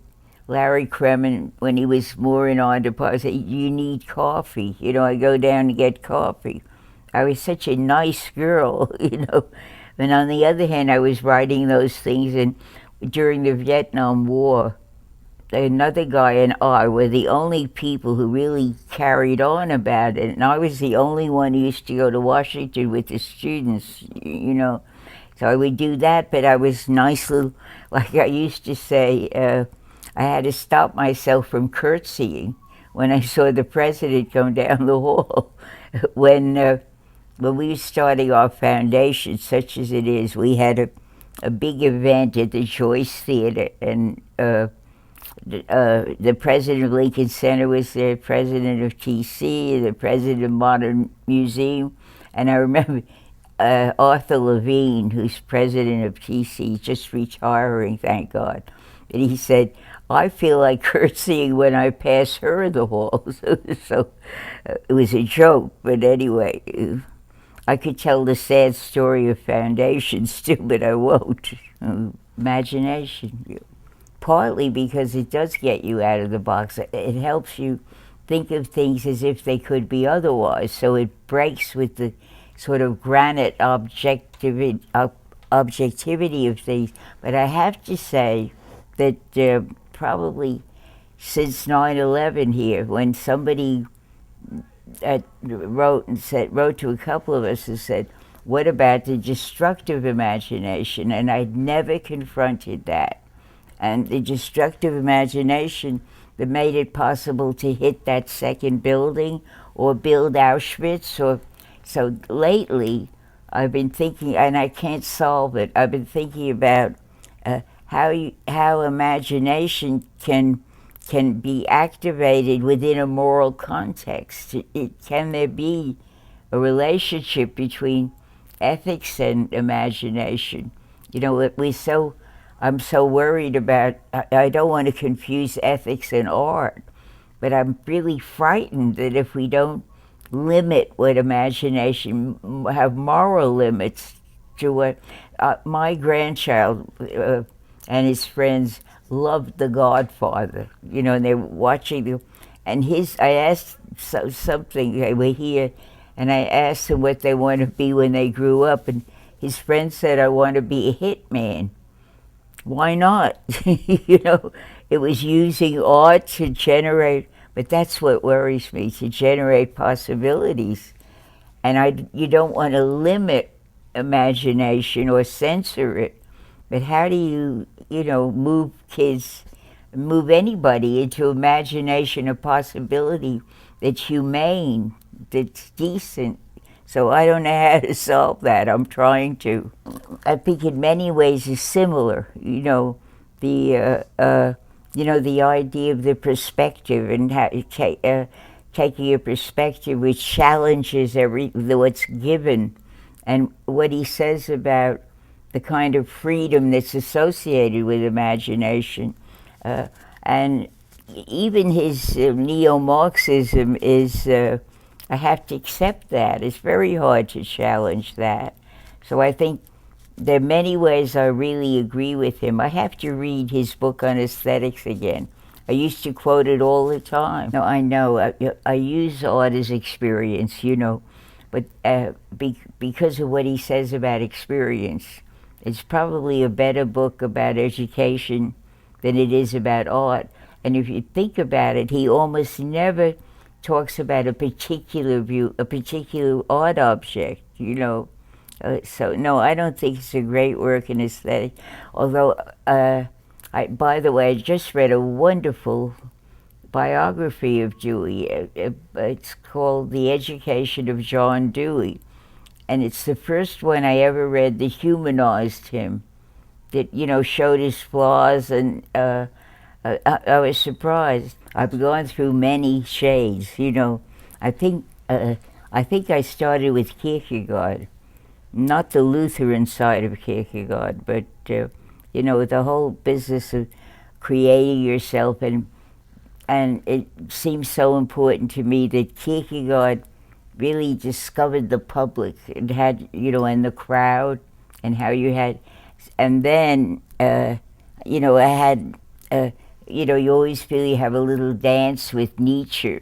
Larry Kremen when he was more in our department. Say, you need coffee. I go down to get coffee. I was such a nice girl, And on the other hand, I was writing those things, and during the Vietnam War, another guy and I were the only people who really carried on about it, and I was the only one who used to go to Washington with the students, So I would do that, but I was nice little, like I used to say, I had to stop myself from curtsying when I saw the president come down the hall. When we were starting our foundation, such as it is, we had a big event at the Joyce Theater, and the president of Lincoln Center was there, president of TC, the president of Modern Museum, and I remember Arthur Levine, who's president of TC, just retiring, thank God, and he said, I feel like curtsying when I pass her in the hall. So it was a joke, but anyway, I could tell the sad story of foundations too, but I won't. Imagination, partly because it does get you out of the box. It helps you think of things as if they could be otherwise, so it breaks with the sort of granite objectivity of things. But I have to say that probably since 9/11 here, when somebody wrote to a couple of us and said, what about the destructive imagination? And I'd never confronted that. And the destructive imagination that made it possible to hit that second building or build Auschwitz. So lately, I've been thinking, and I can't solve it, I've been thinking about how imagination can be activated within a moral context. Can there be a relationship between ethics and imagination? I'm so worried about, I don't want to confuse ethics and art, but I'm really frightened that if we don't limit what imagination, have moral limits to what, my grandchild and his friends loved The Godfather, and they're watching and I asked something, they were here, and I asked them what they want to be when they grew up, and his friend said, I want to be a hitman. Why not? It was using art to generate, but that's what worries me, to generate possibilities. And you don't want to limit imagination or censor it, but how do you, move kids, move anybody into imagination, a possibility that's humane, that's decent? So I don't know how to solve that. I'm trying to. I think in many ways it's similar. The idea of the perspective, and how taking a perspective which challenges what's given, and what he says about the kind of freedom that's associated with imagination, and even his neo-Marxism is. I have to accept that. It's very hard to challenge that. So I think there are many ways I really agree with him. I have to read his book on aesthetics again. I used to quote it all the time. No, I know. I use art as experience, but because of what he says about experience, it's probably a better book about education than it is about art. And if you think about it, he almost never talks about a particular view, a particular art object. So no, I don't think it's a great work in aesthetic. Although, by the way, I just read a wonderful biography of Dewey. It's called The Education of John Dewey, and it's the first one I ever read that humanized him, that showed his flaws, and I was surprised. I've gone through many shades. I think I started with Kierkegaard, not the Lutheran side of Kierkegaard, but the whole business of creating yourself, and it seems so important to me that Kierkegaard really discovered the public and had, and the crowd, and how you had, and then I had, you always feel you have a little dance with Nietzsche,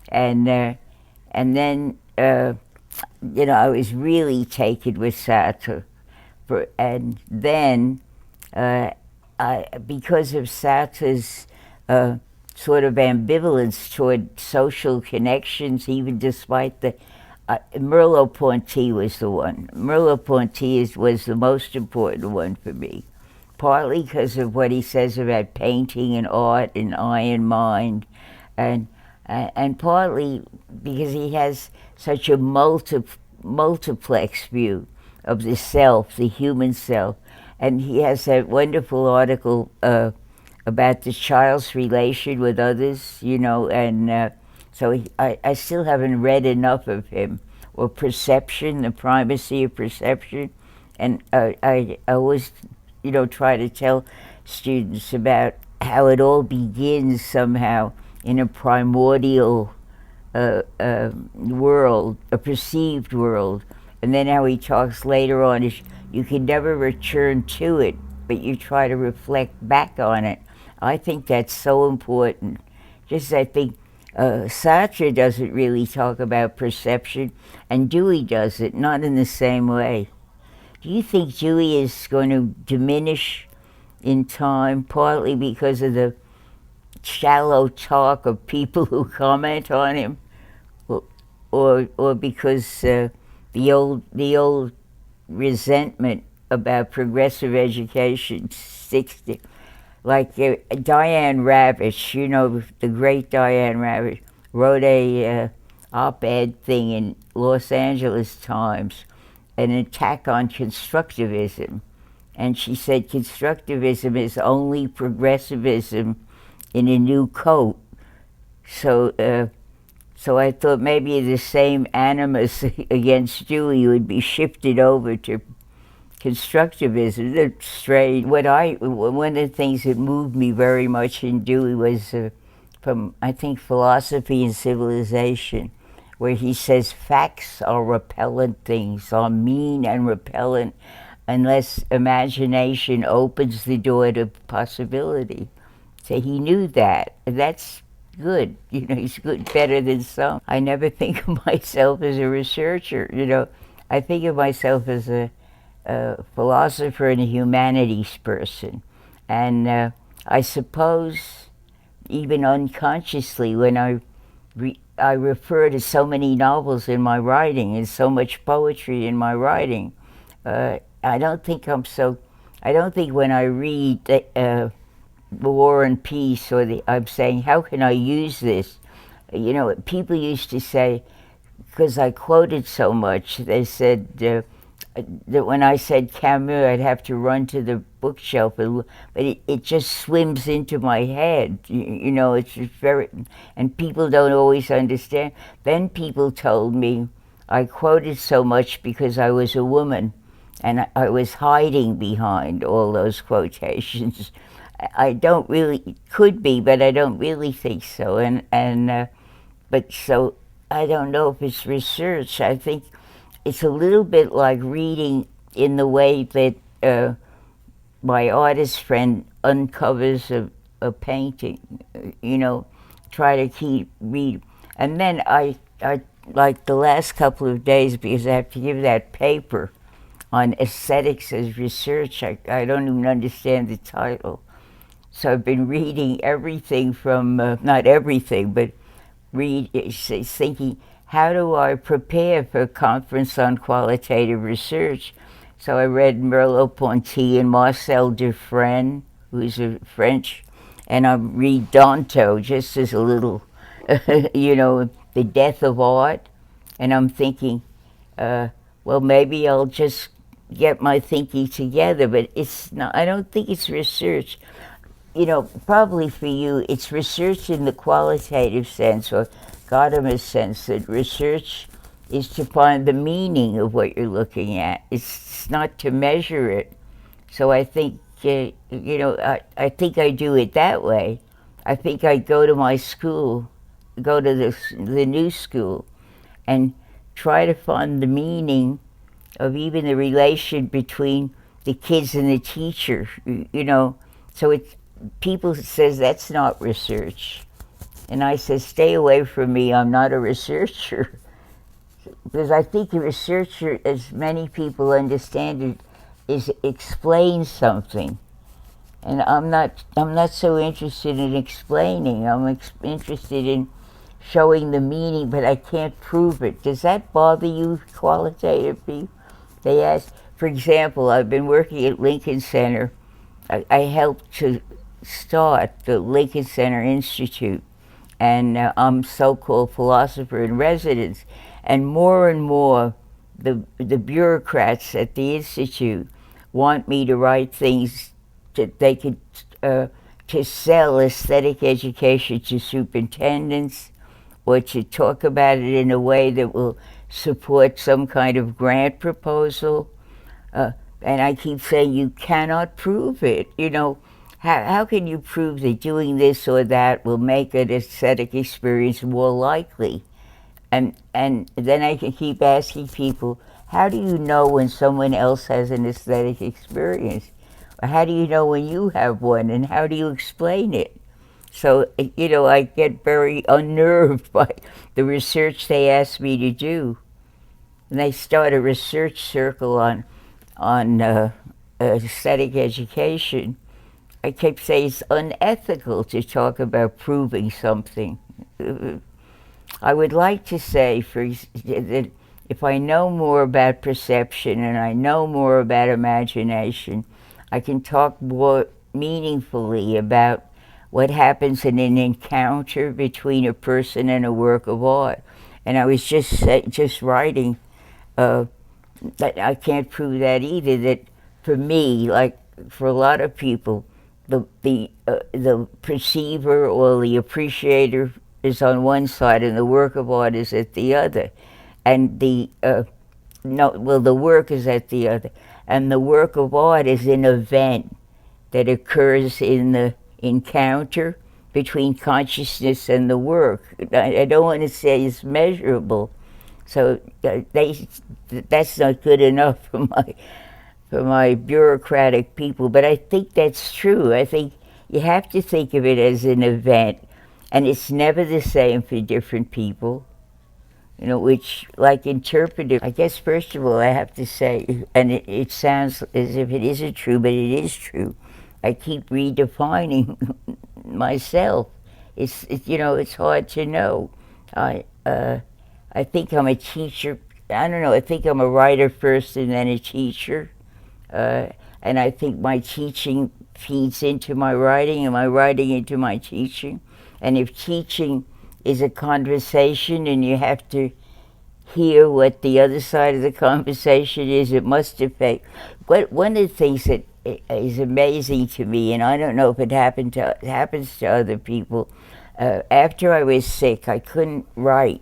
and then I was really taken with Sartre, and then because of Sartre's sort of ambivalence toward social connections, even despite the Merleau-Ponty was the one. Merleau-Ponty was the most important one for me, partly because of what he says about painting and art and eye and mind, and partly because he has such a multiplex view of the self, the human self. And he has that wonderful article about the child's relation with others, and so I still haven't read enough of him, or Perception, the primacy of perception. And I always, try to tell students about how it all begins somehow in a primordial world, a perceived world, and then how he talks later on is you can never return to it, but you try to reflect back on it. I think that's so important. Just I think Sartre doesn't really talk about perception, and Dewey does it, not in the same way. Do you think Dewey is going to diminish in time, partly because of the shallow talk of people who comment on him, or because the old resentment about progressive education sticks to, like Diane Ravish, the great Diane Ravish, wrote a op-ed thing in Los Angeles Times, an attack on constructivism. And she said constructivism is only progressivism in a new coat. So I thought maybe the same animus against Dewey would be shifted over to constructivism. That's strange. One of the things that moved me very much in Dewey was from, I think, Philosophy and Civilization, where he says facts are repellent things, are mean and repellent, unless imagination opens the door to possibility. So he knew that. That's good. He's good, better than some. I never think of myself as a researcher. I think of myself as a philosopher and a humanities person. And I suppose, even unconsciously, when I refer to so many novels in my writing and so much poetry in my writing, I don't think when I read War and Peace, I'm saying, how can I use this? People used to say, because I quoted so much, they said that when I said Camus, I'd have to run to the bookshelf, but it just swims into my head. It's just very, and people don't always understand. Then people told me I quoted so much because I was a woman, and I was hiding behind all those quotations. I don't really, could be, but I don't really think so. But so I don't know if it's research. I think it's a little bit like reading in the way that my artist friend uncovers a painting, try to keep read. And then I like the last couple of days, because I have to give that paper on aesthetics as research. I don't even understand the title. So I've been reading everything from, not everything, but thinking, how do I prepare for a conference on qualitative research? So I read Merleau-Ponty and Marcel Dufresne, who's a French, and I read Danto just as a little, The Death of Art. And I'm thinking, well, maybe I'll just get my thinking together, but it's not, I don't think it's research. Probably for you, it's research in the qualitative sense or Gadamer's sense, that research is to find the meaning of what you're looking at. It's not to measure it. So I think, I think I do it that way. I think I go to my school, go to the new school, and try to find the meaning of even the relation between the kids and the teacher, So people says that's not research. And I says, stay away from me, I'm not a researcher. Because I think a researcher, as many people understand it, is explain something. And I'm not so interested in explaining. I'm interested in showing the meaning, but I can't prove it. Does that bother you, qualitatively? They ask, for example, I've been working at Lincoln Center. I helped to start the Lincoln Center Institute, and I'm so-called philosopher in residence. And more, the bureaucrats at the Institute want me to write things that they could, to sell aesthetic education to superintendents, or to talk about it in a way that will support some kind of grant proposal. And I keep saying, you cannot prove it. How can you prove that doing this or that will make an aesthetic experience more likely? And then I can keep asking people, how do you know when someone else has an aesthetic experience? Or how do you know when you have one, and how do you explain it? So, I get very unnerved by the research they ask me to do. And they start a research circle on aesthetic education. I kept saying it's unethical to talk about proving something. I would like to say that if I know more about perception and I know more about imagination, I can talk more meaningfully about what happens in an encounter between a person and a work of art. And I was just writing that I can't prove that either, that for me, like for a lot of people, the perceiver or the appreciator is on one side and the work of art is at the other. And the work is at the other. And the work of art is an event that occurs in the encounter between consciousness and the work. I don't want to say it's measurable. So that's not good enough for my bureaucratic people. But I think that's true. I think you have to think of it as an event, and it's never the same for different people. Which, like interpretive, I guess first of all I have to say, and it sounds as if it isn't true, but it is true. I keep redefining myself. It's hard to know. I think I'm a teacher. I don't know. I think I'm a writer first and then a teacher. And I think my teaching feeds into my writing and my writing into my teaching. And if teaching is a conversation and you have to hear what the other side of the conversation is, it must affect. One of the things that is amazing to me, and I don't know if it happens to other people, after I was sick, I couldn't write.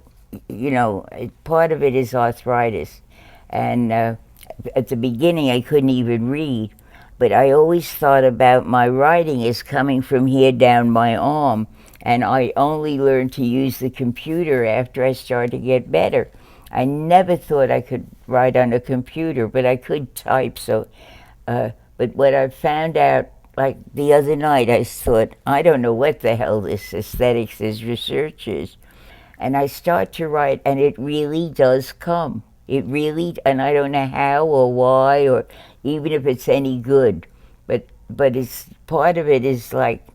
Part of it is arthritis. And at the beginning, I couldn't even read. But I always thought about my writing as coming from here down my arm. And I only learned to use the computer after I started to get better. I never thought I could write on a computer, but I could type. But what I found out like the other night, I thought, I don't know what the hell this aesthetics, this research is. And I start to write, and it really does come. It really, and I don't know how or why, or even if it's any good. But it's part of it is like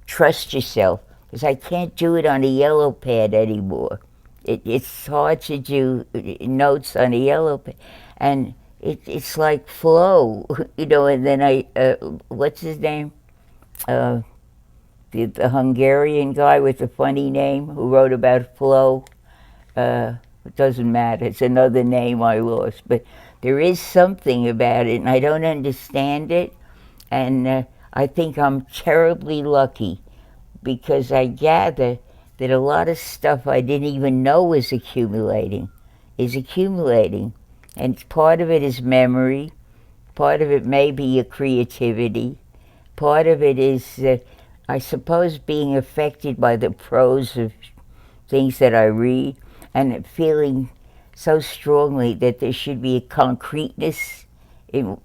trust yourself, because I can't do it on a yellow pad anymore. It's hard to do notes on a yellow pad, and it's like flow, you know. And then what's his name? Uh, the Hungarian guy with the funny name who wrote about flow. It doesn't matter. It's another name I lost, but there is something about it, and I don't understand it. And I think I'm terribly lucky because I gather that a lot of stuff I didn't even know was accumulating is accumulating. And part of it is memory, part of it may be a creativity, part of it is, I suppose, being affected by the prose of things that I read and feeling so strongly that there should be a concreteness. In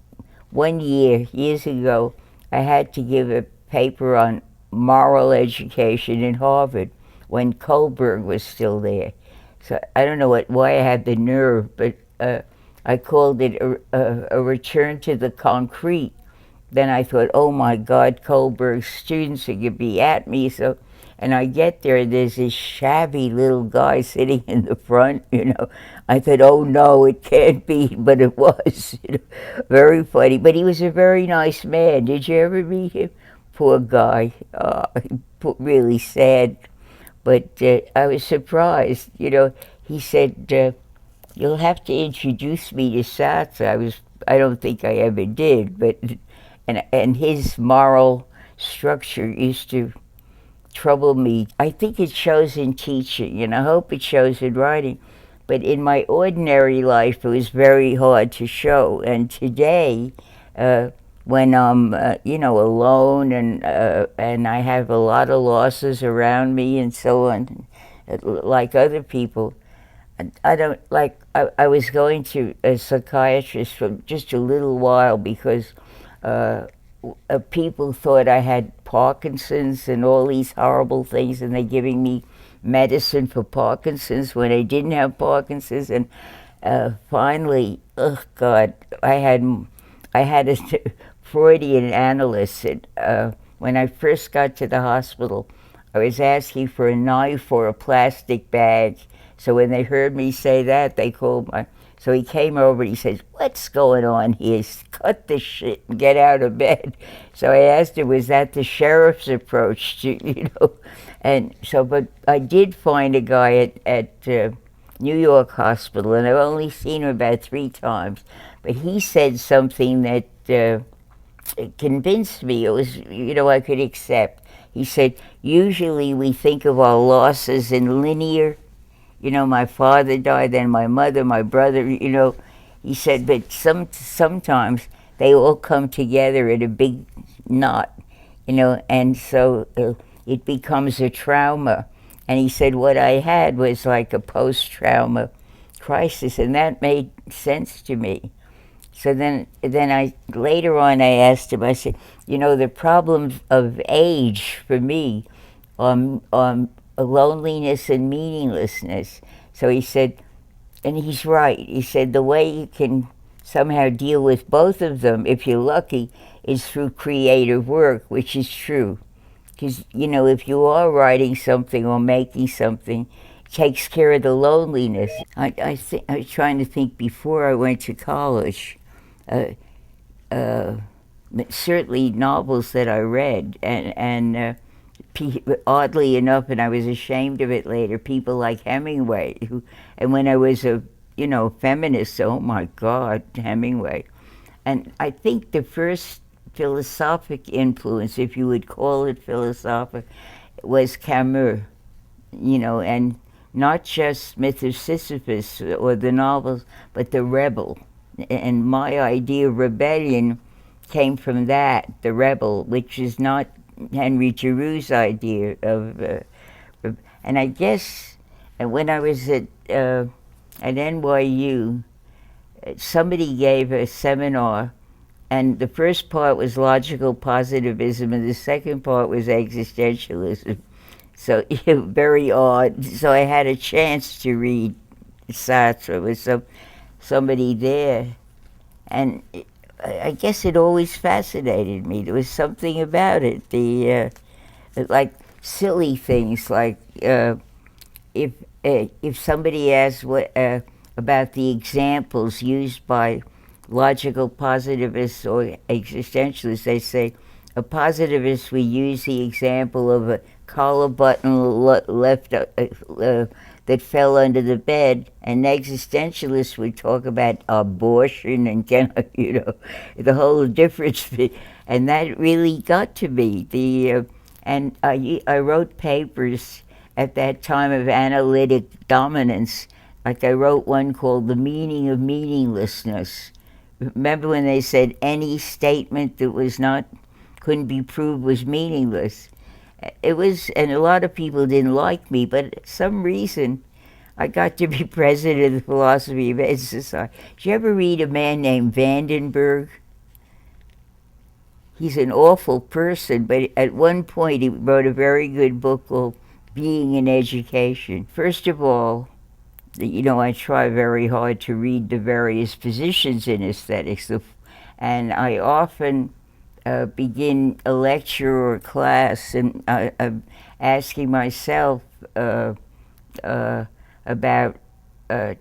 one year, years ago, I had to give a paper on moral education in Harvard when Kohlberg was still there. So I don't know why I had the nerve, but I called it a return to the concrete. Then I thought, oh my God, Kohlberg's students are going to be at me. So, and I get there, there's this shabby little guy sitting in the front, you know. I thought, oh no, it can't be, but it was, you know, very funny. But he was a very nice man. Did you ever meet him? Poor guy, really sad. But I was surprised, you know. He said, you'll have to introduce me to Sartre. I don't think I ever did, but and his moral structure used to trouble me. I think it shows in teaching, and I hope it shows in writing. But in my ordinary life, it was very hard to show. And today, when I'm, you know, alone and I have a lot of losses around me and so on, like other people, I don't like. I was going to a psychiatrist for just a little while because people thought I had Parkinson's and all these horrible things, and they're giving me medicine for Parkinson's when I didn't have Parkinson's. And finally, oh God, I had a Freudian analyst. When I first got to the hospital, I was asking for a knife or a plastic bag. So when they heard me say that, they called my. So he came over and he says, "What's going on here? Cut this shit and get out of bed." So I asked him, was that the sheriff's approach to, you know? And so, but I did find a guy at New York Hospital, and I've only seen him about 3 times. But he said something that convinced me it was, you know, I could accept. He said, usually we think of our losses in linear. You know, my father died, then my mother, my brother, you know. He said, but sometimes they all come together in a big knot, you know, and so it becomes a trauma. And he said what I had was like a post-trauma crisis, and that made sense to me. So then later on I asked him, I said, you know, the problem of age for me, loneliness and meaninglessness. So he said, and he's right, he said the way you can somehow deal with both of them, if you're lucky, is through creative work, which is true. Because, you know, if you are writing something or making something, it takes care of the loneliness. I was trying to think before I went to college, certainly novels that I read, and oddly enough, and I was ashamed of it later, people like Hemingway, and when I was a, you know, feminist, oh my God, Hemingway. And I think the first philosophic influence, if you would call it philosophic, was Camus, you know, and not just Myth of Sisyphus or the novels, but the rebel. And my idea of rebellion came from that, the rebel, which is not Henry Giroux's idea of, and I guess when I was at NYU, somebody gave a seminar and the first part was logical positivism, and the second part was existentialism. So very odd. So I had a chance to read Sartre with somebody there, and I guess it always fascinated me. There was something about it. Like silly things, like if if somebody asks what about the examples used by logical positivists or existentialists, they say a positivist would use the example of a collar button left that fell under the bed, and existentialists would talk about abortion and the whole difference. And that really got to me. And I wrote papers at that time of analytic dominance. Like I wrote one called "The Meaning of Meaninglessness." Remember when they said any statement that couldn't be proved was meaningless? It was, and a lot of people didn't like me, but for some reason I got to be president of the Philosophy of Ed Society. Did you ever read a man named Vandenberg? He's an awful person, but at one point he wrote a very good book called Being in Education. First of all, I try very hard to read the various positions in aesthetics, and I often begin a lecture or a class, and I'm asking myself about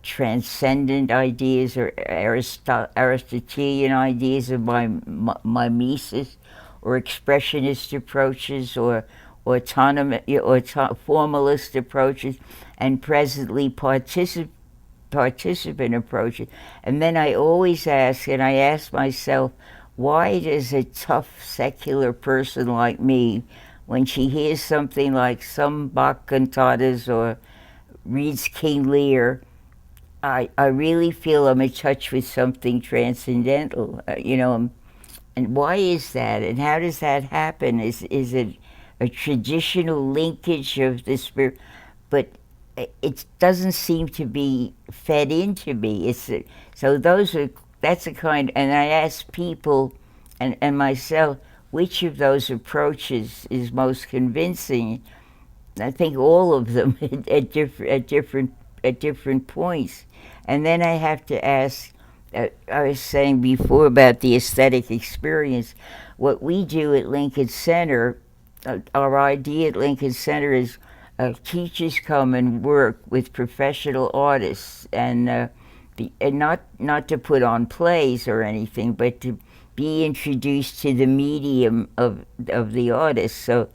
transcendent ideas or Aristotelian ideas of mimesis, or expressionist approaches, or autonomous or formalist approaches, and presently participant approaches. And then I always ask, and I ask myself, why does a tough secular person like me, when she hears something like some Bach cantatas or reads King Lear, I really feel I'm in touch with something transcendental, and why is that, and how does that happen? Is it a traditional linkage of the spirit? But it doesn't seem to be fed into me. That's a kind, and I ask people and myself, which of those approaches is most convincing? I think all of them at different points. And then I have to ask, I was saying before about the aesthetic experience. What we do at Lincoln Center, our idea at Lincoln Center is teachers come and work with professional artists, and not to put on plays or anything, but to be introduced to the medium of the artist. So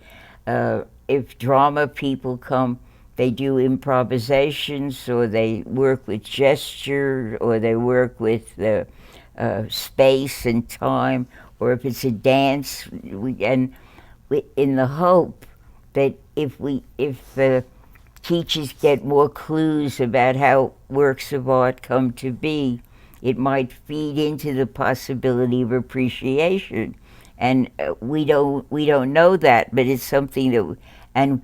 if drama people come, they do improvisations, or they work with gesture, or they work with space and time, or if it's a dance, in the hope that if the teachers get more clues about how works of art come to be, it might feed into the possibility of appreciation. And we don't know that, but it's something that. And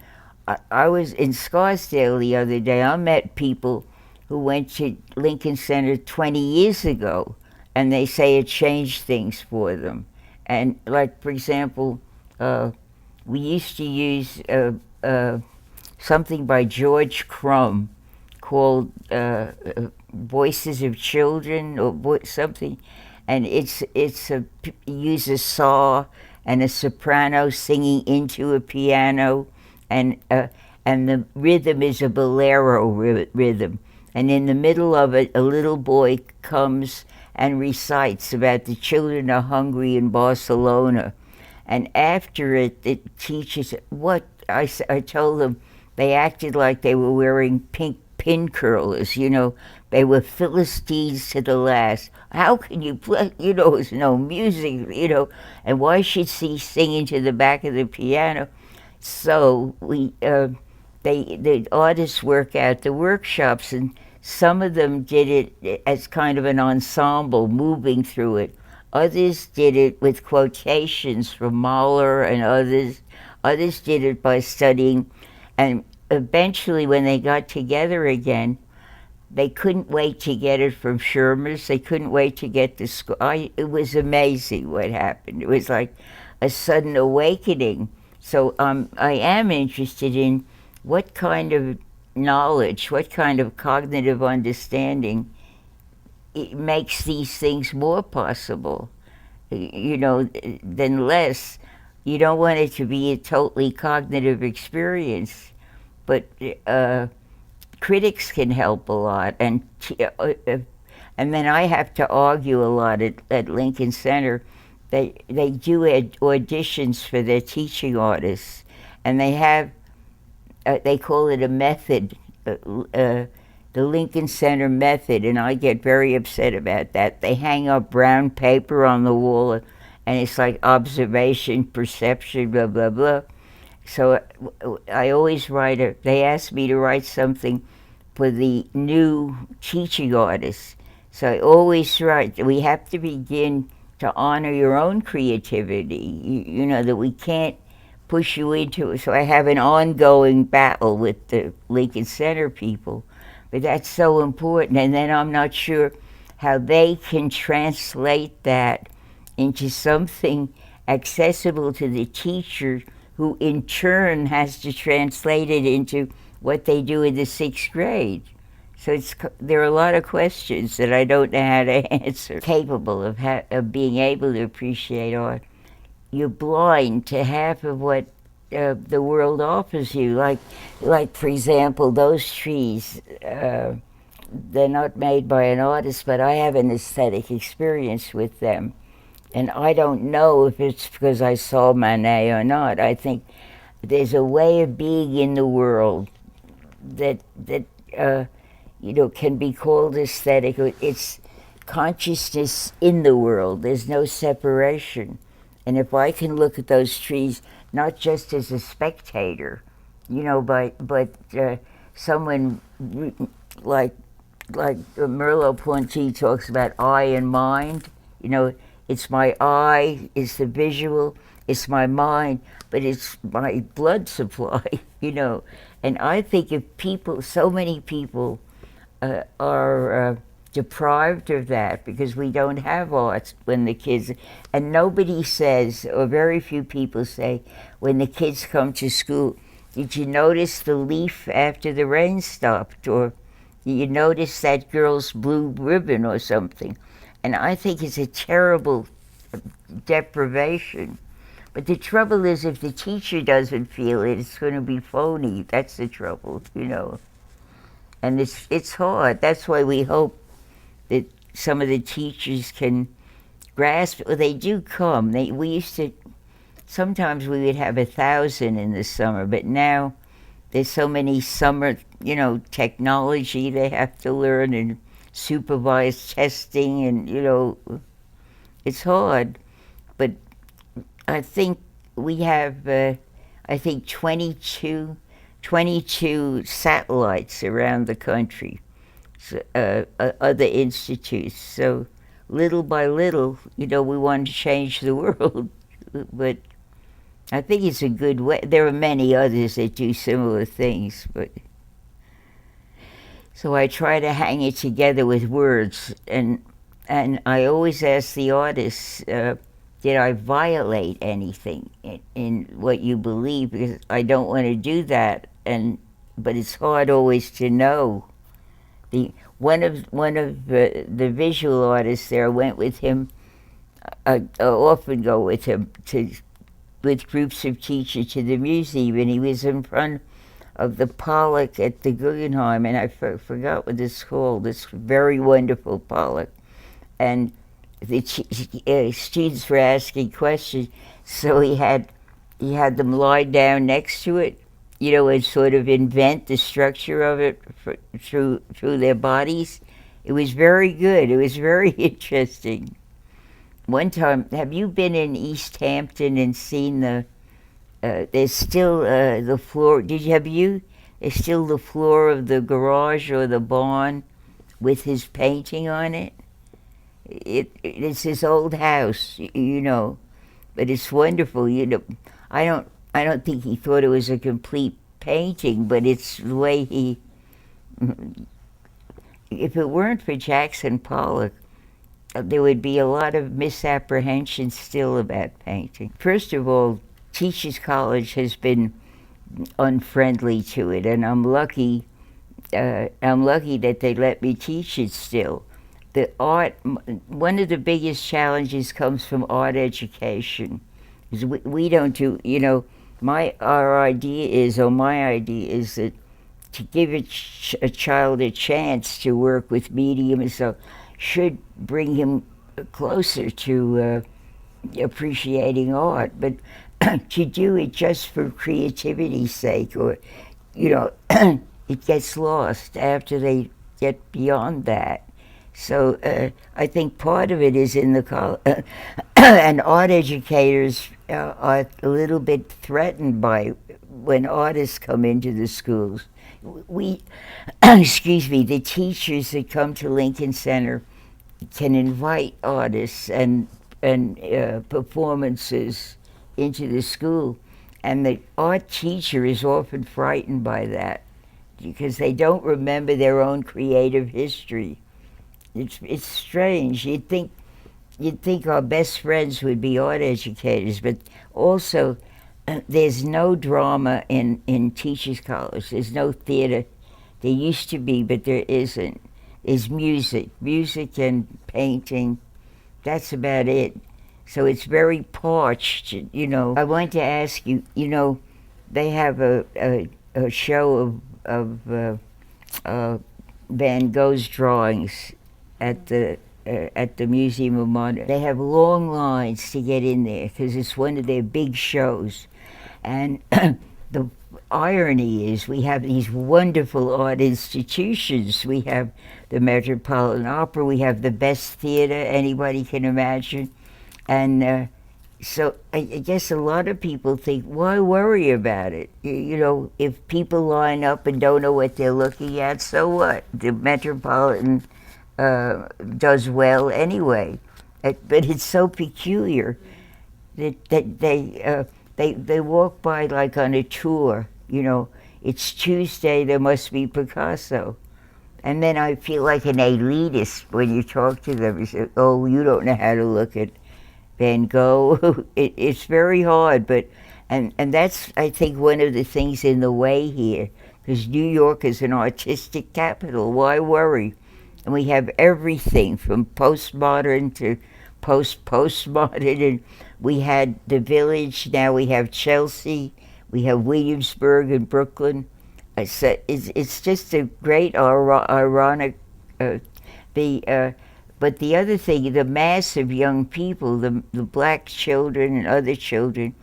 I was in Scarsdale the other day. I met people who went to Lincoln Center 20 years ago, and they say it changed things for them. And like, for example, we used to use something by George Crumb called Voices of Children, or something, and use a saw and a soprano singing into a piano, and the rhythm is a bolero rhythm, and in the middle of it, a little boy comes and recites about the children are hungry in Barcelona, and after it teaches what I told them. They acted like they were wearing pink pin curlers, They were Philistines to the last. How can you play? There's no music, And why should she sing into the back of the piano? So the artists work out the workshops, and some of them did it as kind of an ensemble, moving through it. Others did it with quotations from Mahler, and others did it by studying. And eventually, when they got together again, they couldn't wait to get it from Shermer's. They couldn't wait to get the school. It was amazing what happened. It was like a sudden awakening. So I am interested in what kind of knowledge, what kind of cognitive understanding it makes these things more possible, than less. You don't want it to be a totally cognitive experience, but critics can help a lot, and then I have to argue a lot at Lincoln Center. They do auditions for their teaching artists, and they call it a method, the Lincoln Center method, and I get very upset about that. They hang up brown paper on the wall, and it's like observation, perception, blah blah blah. So I always they ask me to write something for the new teaching artists. So I always write, we have to begin to honor your own creativity, that we can't push you into it. So I have an ongoing battle with the Lincoln Center people, but that's so important. And then I'm not sure how they can translate that into something accessible to the teacher, who in turn has to translate it into what they do in the 6th grade. So there are a lot of questions that I don't know how to answer. Capable of being able to appreciate art. You're blind to half of what the world offers you. Like for example, those trees, they're not made by an artist, but I have an aesthetic experience with them. And I don't know if it's because I saw Manet or not. I think there's a way of being in the world that can be called aesthetic. It's consciousness in the world. There's no separation. And if I can look at those trees not just as a spectator, but someone like Merleau-Ponty talks about eye and mind. It's my eye, it's the visual, it's my mind, but it's my blood supply, And I think if so many people are deprived of that because we don't have arts when the kids, and nobody says, or very few people say, when the kids come to school, did you notice the leaf after the rain stopped? Or did you notice that girl's blue ribbon or something? And I think it's a terrible deprivation. But the trouble is, if the teacher doesn't feel it, it's going to be phony. That's the trouble, And it's hard. That's why we hope that some of the teachers can grasp. Well, they do come. Sometimes we would have 1,000 in the summer, but now there's so many summer, technology they have to learn, and supervised testing, and it's hard. But I think we have 22 satellites around the country, other institutes. So little by little, we want to change the world. But I think it's a good way. There are many others that do similar things, but so I try to hang it together with words, and I always ask the artists, did I violate anything in what you believe? Because I don't want to do that, but it's hard always to know. One of the visual artists there went with him. I often go with him with groups of teachers to the museum, and he was in front of the Pollock at the Guggenheim, and I forgot what it's called. This very wonderful Pollock, and the students were asking questions, so he had them lie down next to it, and sort of invent the structure of it through their bodies. It was very good. It was very interesting. One time, have you been in East Hampton and seen there's still the floor, there's still the floor of the garage or the barn with his painting on it? It's his old house, but it's wonderful. I don't think he thought it was a complete painting, but it's the way if it weren't for Jackson Pollock, there would be a lot of misapprehension still about painting. First of all, Teachers College has been unfriendly to it, and I'm lucky. I'm lucky that they let me teach it still. The art, one of the biggest challenges comes from art education. Because we don't do, our idea is, or my idea is that to give a child a chance to work with medium and so should bring him closer to appreciating art. But to do it just for creativity's sake, or, it gets lost after they get beyond that. So I think part of it is in the college, and art educators are a little bit threatened by when artists come into the schools. We, excuse me, the teachers that come to Lincoln Center can invite artists and performances into the school, and the art teacher is often frightened by that because they don't remember their own creative history. It's strange. You'd think our best friends would be art educators, but also there's no drama in Teachers College. There's no theater. There used to be, but there isn't. There's music and painting. That's about it. So it's very parched, I want to ask you, they have a show of Van Gogh's drawings at the Museum of Modern. They have long lines to get in there because it's one of their big shows. And the irony is we have these wonderful art institutions. We have the Metropolitan Opera. We have the best theater anybody can imagine. And so I guess a lot of people think, why worry about it? If people line up and don't know what they're looking at, so what? The Metropolitan does well anyway. But it's so peculiar that they walk by like on a tour. It's Tuesday, there must be Picasso. And then I feel like an elitist when you talk to them. You say, oh, you don't know how to look at Van Gogh. It's very hard, and that's, I think, one of the things in the way here, because New York is an artistic capital. Why worry? And we have everything from postmodern to post-postmodern, and we had the Village, now we have Chelsea, we have Williamsburg and Brooklyn. It's just a great ironic, but the other thing, the mass of young people, the black children and other children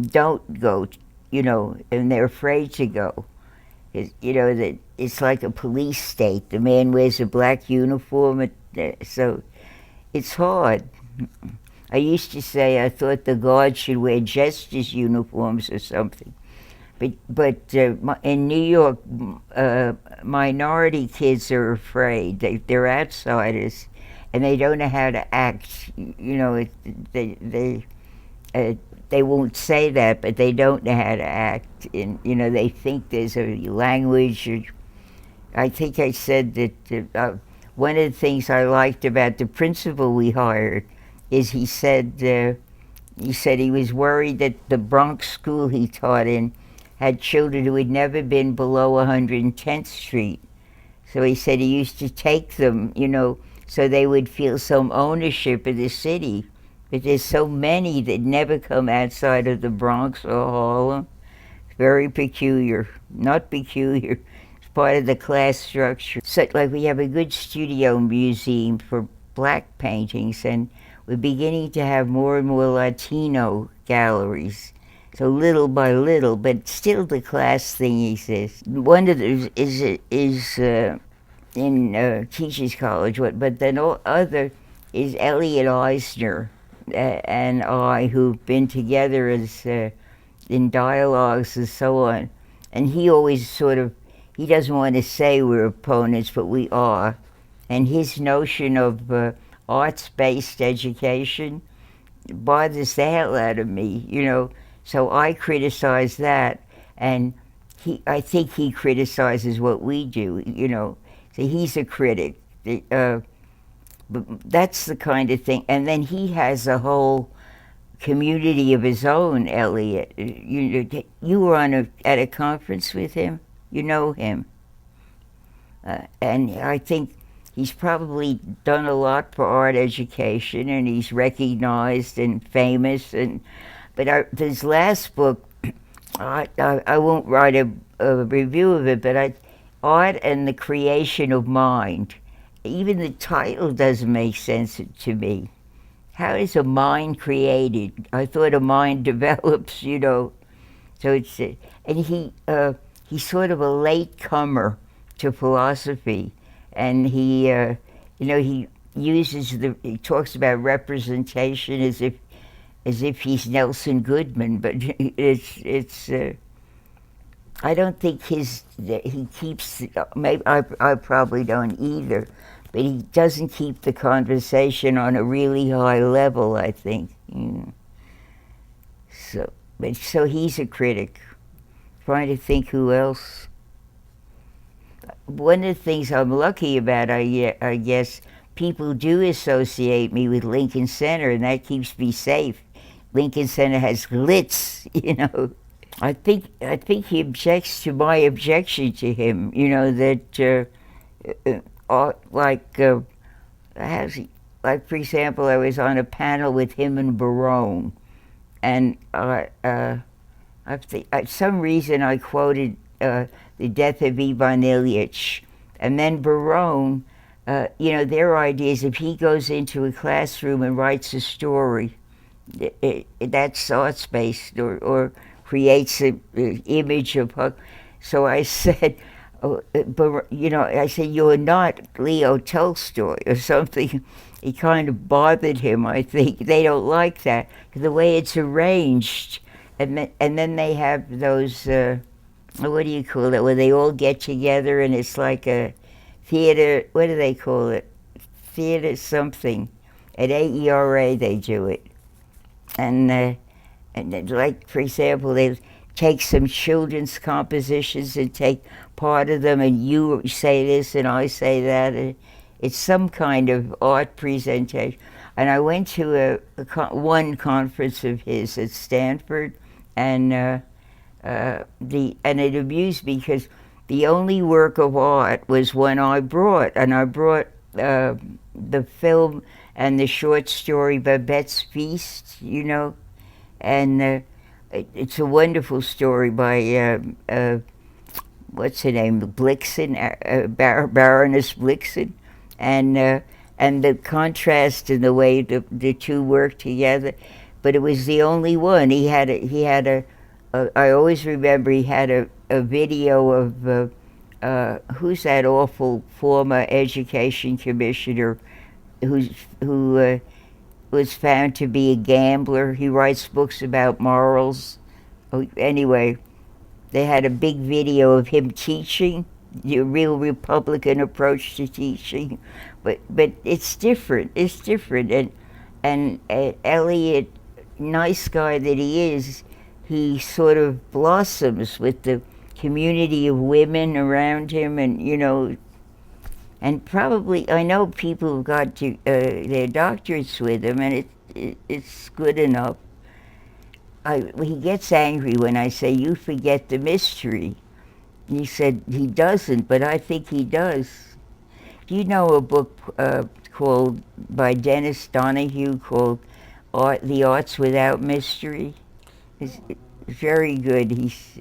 don't go, and they're afraid to go. That it's like a police state. The man wears a black uniform, so it's hard. I used to say I thought the guards should wear justice uniforms or something. But in New York, minority kids are afraid. They're outsiders, and they don't know how to act. They won't say that, but they don't know how to act. And they think there's a language. I think I said that one of the things I liked about the principal we hired is he said he was worried that the Bronx school he taught in had children who had never been below 110th Street. So he said he used to take them, so they would feel some ownership of the city. But there's so many that never come outside of the Bronx or Harlem. It's very peculiar. Not peculiar. It's part of the class structure. So, like, we have a good studio museum for black paintings, and we're beginning to have more and more Latino galleries. So little by little, but still the class thing exists. One of those is in Teachers College, but then other is Elliot Eisner and I, who've been together as in dialogues and so on. And he always he doesn't want to say we're opponents, but we are. And his notion of arts-based education bothers the hell out of me, So I criticize that, and I think he criticizes what we do, So he's a critic. But that's the kind of thing. And then he has a whole community of his own, Elliot. You were at a conference with him. You know him. And I think he's probably done a lot for art education, and he's recognized and famous. But his last book, I won't write a review of it, but Art and the Creation of Mind. Even the title doesn't make sense to me. How is a mind created? I thought a mind develops, you know. So it's and he's sort of a late comer to philosophy, and he he talks about representation as if he's Nelson Goodman, but it's I don't think he keeps, maybe I probably don't either, but he doesn't keep the conversation on a really high level, I think. So he's a critic. Trying to think who else. One of the things I'm lucky about, I guess, people do associate me with Lincoln Center, and that keeps me safe. Lincoln Center has glitz, you know. I think he objects to my objection to him. You know that, like for example, I was on a panel with him and Barone, and some reason I quoted The Death of Ivan Ilyich, and then Barone. Their idea is if he goes into a classroom and writes a story, that's art-based or creates an image of her. So I said, I said, you're not Leo Tolstoy or something. It kind of bothered him, I think. They don't like that, the way it's arranged. And then they have those, what do you call it, where they all get together and it's like a theater, what do they call it? Theater something. At AERA they do it. And like, for example, they take some children's compositions and take part of them, and you say this and I say that. It's some kind of art presentation. And I went to one conference of his at Stanford, and it amused me because the only work of art was one I brought, and I brought the film and the short story Babette's Feast, you know. And it's a wonderful story by, what's her name, Blixen, Baroness Blixen. And the contrast in the way the two work together. But it was the only one. He had I always remember he had a video of, who's that awful former education commissioner who was found to be a gambler. He writes books about morals. Anyway, they had a big video of him teaching, the real Republican approach to teaching, but it's different. It's different, and Eliot, nice guy that he is, he sort of blossoms with the community of women around him, and and probably, I know people who've got their doctorates with him, and it's good enough. He gets angry when I say, you forget the mystery. He said he doesn't, but I think he does. Do you know a book by Dennis Donahue called The Arts Without Mystery? It's very good. He's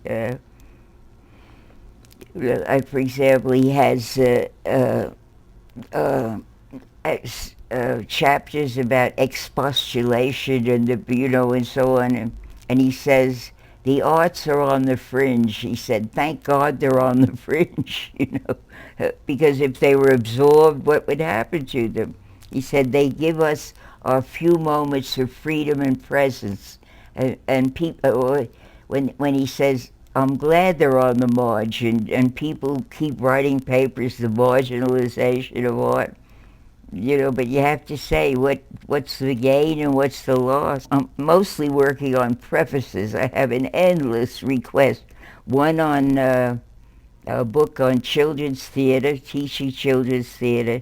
for example, he has chapters about expostulation and and so on, and he says the arts are on the fringe. He said, thank God they're on the fringe, because if they were absorbed, what would happen to them? He said they give us our few moments of freedom and presence, and people when he says, I'm glad they're on the margin, and people keep writing papers, the marginalization of art, but you have to say what's the gain and what's the loss. I'm mostly working on prefaces. I have an endless request, one on a book on children's theater, teaching children's theater,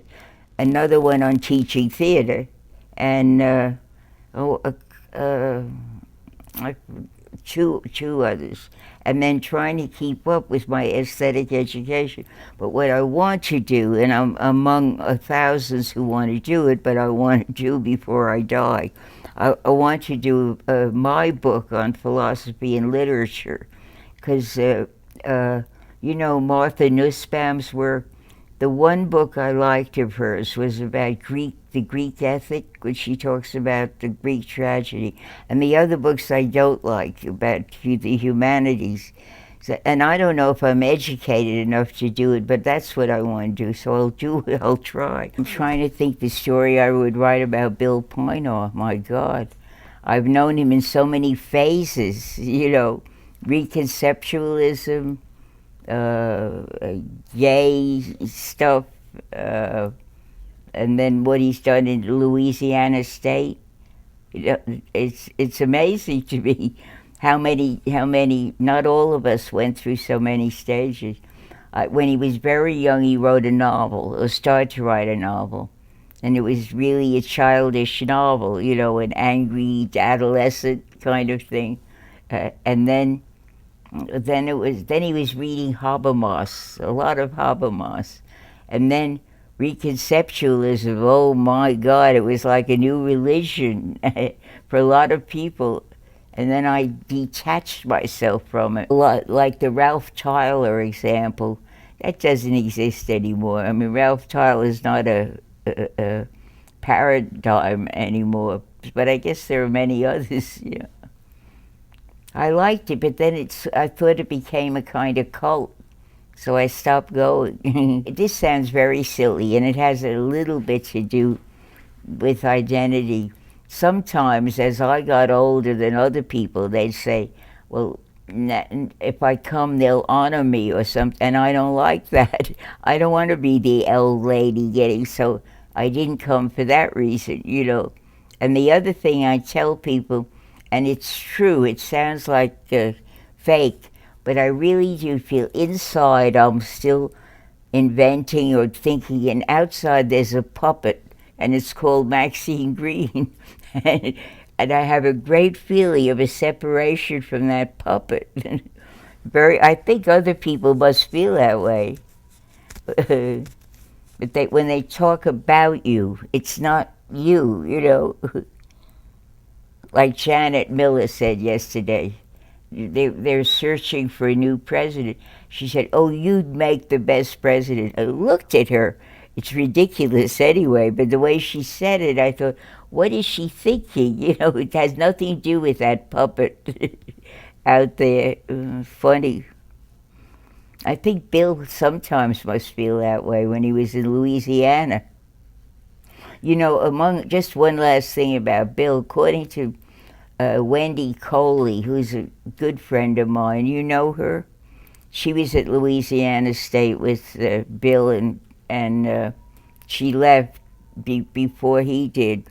another one on teaching theater, and oh, like two others, and then trying to keep up with my aesthetic education. But what I want to do, and I'm among thousands who want to do it, but I want to do before I die, I want to do my book on philosophy and literature, because you know Martha Nussbaum's work. The one book I liked of hers was about the Greek ethic, which she talks about the Greek tragedy, and the other books I don't like about the humanities. So, and I don't know if I'm educated enough to do it, but that's what I want to do, so I'll do it, I'll try. I'm trying to think the story I would write about Bill Pienaar. My God. I've known him in so many phases, you know, reconceptualism, gay stuff, and then what he's done in Louisiana State. It's amazing to me how many. Not all of us went through so many stages. When he was very young, he wrote a novel, or started to write a novel, and it was really a childish novel, you know, an angry adolescent kind of thing, and then he was reading Habermas, a lot of Habermas, and then reconceptualism. Oh my God, it was like a new religion for a lot of people. And then I detached myself from it. Like the Ralph Tyler example, that doesn't exist anymore. I mean, Ralph Tyler is not a paradigm anymore, but I guess there are many others. Yeah. I liked it, but then I thought it became a kind of cult, so I stopped going. This sounds very silly, and it has a little bit to do with identity. Sometimes, as I got older than other people, they'd say, well, if I come, they'll honor me or something, and I don't like that. I don't want to be the old lady getting so... I didn't come for that reason, you know. And the other thing I tell people, and it's true, it sounds like fake, but I really do feel inside I'm still inventing or thinking, and outside there's a puppet, and it's called Maxine Greene. and I have a great feeling of a separation from that puppet. I think other people must feel that way. But when they talk about you, it's not you, you know. Like Janet Miller said yesterday, they're searching for a new president. She said, oh, you'd make the best president. I looked at her. It's ridiculous anyway, but the way she said it, I thought, what is she thinking? You know, it has nothing to do with that puppet out there. Funny. I think Bill sometimes must feel that way when he was in Louisiana. You know, just one last thing about Bill, according to Wendy Coley, who's a good friend of mine, you know her? She was at Louisiana State with Bill, and she left before he did.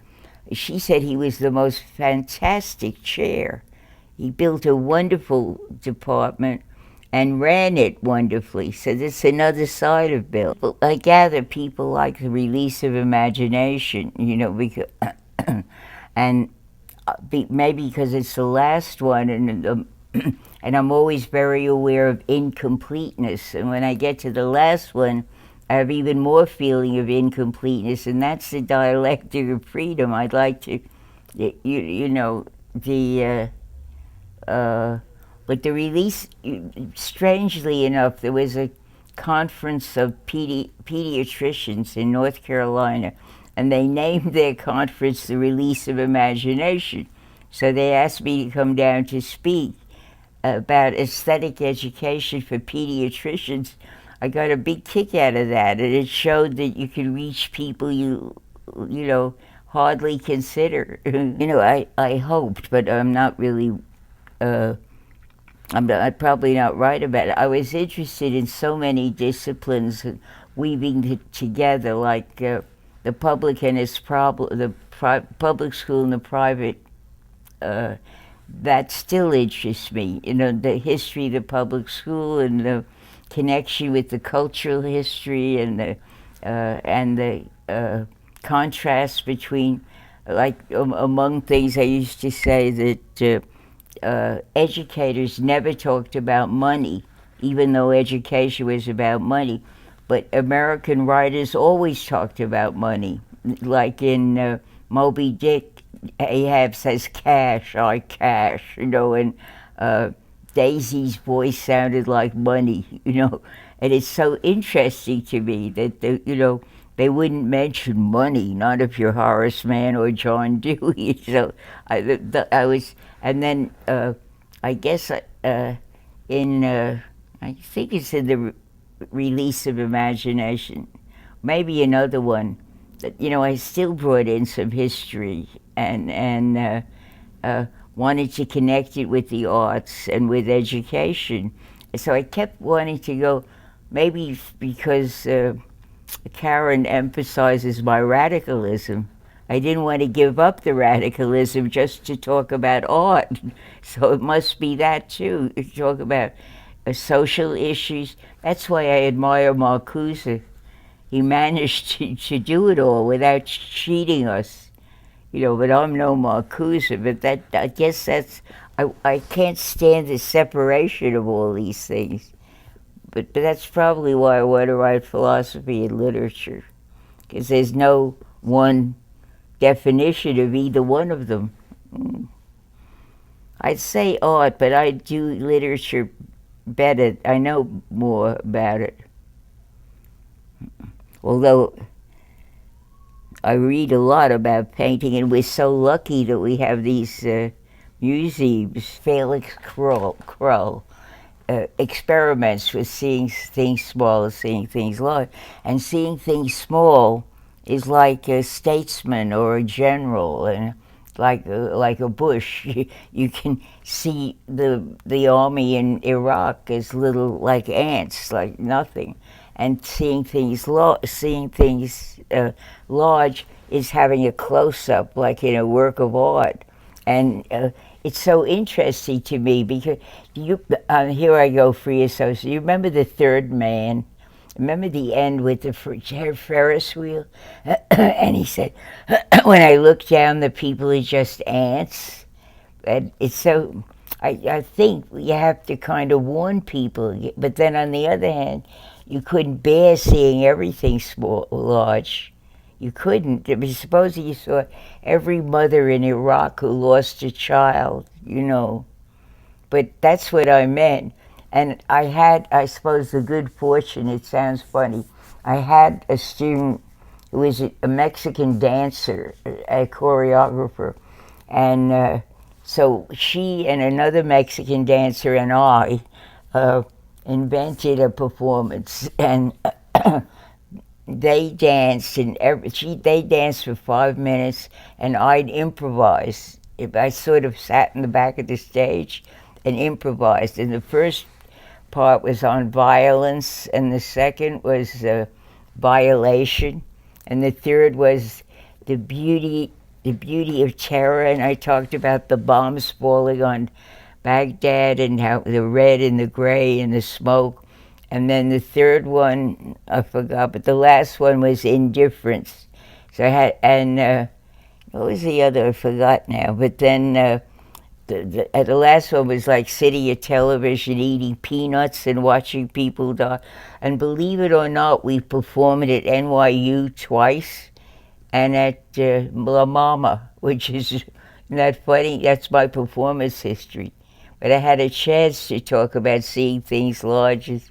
She said he was the most fantastic chair. He built a wonderful department and ran it wonderfully. So that's another side of Bill. But I gather people like the release of imagination, you know, because and maybe because it's the last one, and and I'm always very aware of incompleteness. And when I get to the last one, I have even more feeling of incompleteness, and that's the dialectic of freedom. I'd like to, you know, but the release, strangely enough, there was a conference of pediatricians in North Carolina, and they named their conference the Release of Imagination. So they asked me to come down to speak about aesthetic education for pediatricians. I got a big kick out of that, and it showed that you could reach people you know, hardly consider. You know, I hoped, but I'm not really... I'm probably not right about it. I was interested in so many disciplines, weaving together, like the public and its problem, the public school and the private. That still interests me. You know, the history of the public school and the connection with the cultural history and the contrast between, like among things I used to say that educators never talked about money, even though education was about money. But American writers always talked about money. Like in Moby Dick, Ahab says, "Cash, I cash," and Daisy's voice sounded like money. And it's so interesting to me that they wouldn't mention money, not if you're Horace Mann or John Dewey. So I was, and then I guess in I think it's in the Release of Imagination, maybe another one. That I still brought in some history and wanted to connect it with the arts and with education. So I kept wanting to go, maybe because Karen emphasizes my radicalism. I didn't want to give up the radicalism just to talk about art. So it must be that too, to talk about social issues. That's why I admire Marcuse. He managed to do it all without cheating us. But I'm no Marcuse, but I guess I can't stand the separation of all these things. But that's probably why I want to write philosophy and literature, because there's no one definition of either one of them. I'd say art, but I do literature better. I know more about it. Although I read a lot about painting, and we're so lucky that we have these museums. Felix Krull experiments with seeing things small, seeing things large. And seeing things small is like a statesman or a general, and like a Bush. You can see the army in Iraq as little, like ants, like nothing. And seeing things large is having a close-up, like in a work of art. And it's so interesting to me because here I go, free association. You remember The Third Man? Remember the end with the Ferris wheel? And he said, when I look down, the people are just ants. And it's so, I think you have to kind of warn people. But then on the other hand, you couldn't bear seeing everything large. You couldn't. I mean, supposing you saw every mother in Iraq who lost a child, But that's what I meant. And I had, I suppose, the good fortune, it sounds funny, I had a student who was a Mexican dancer, a choreographer. And so she and another Mexican dancer and I invented a performance. And they danced, and they danced for 5 minutes, and I'd improvise. I sort of sat in the back of the stage and improvised. And the first part was on violence, and the second was violation, and the third was the beauty of terror. And I talked about the bombs falling on Baghdad and how the red and the gray and the smoke. And then the third one, I forgot, but the last one was indifference. So I had, and what was the other? I forgot now. But then the last one was like sitting at television, eating peanuts and watching people die. And believe it or not, we performed at NYU twice, and at La Mama, which is not funny. That's my performance history. But I had a chance to talk about seeing things large as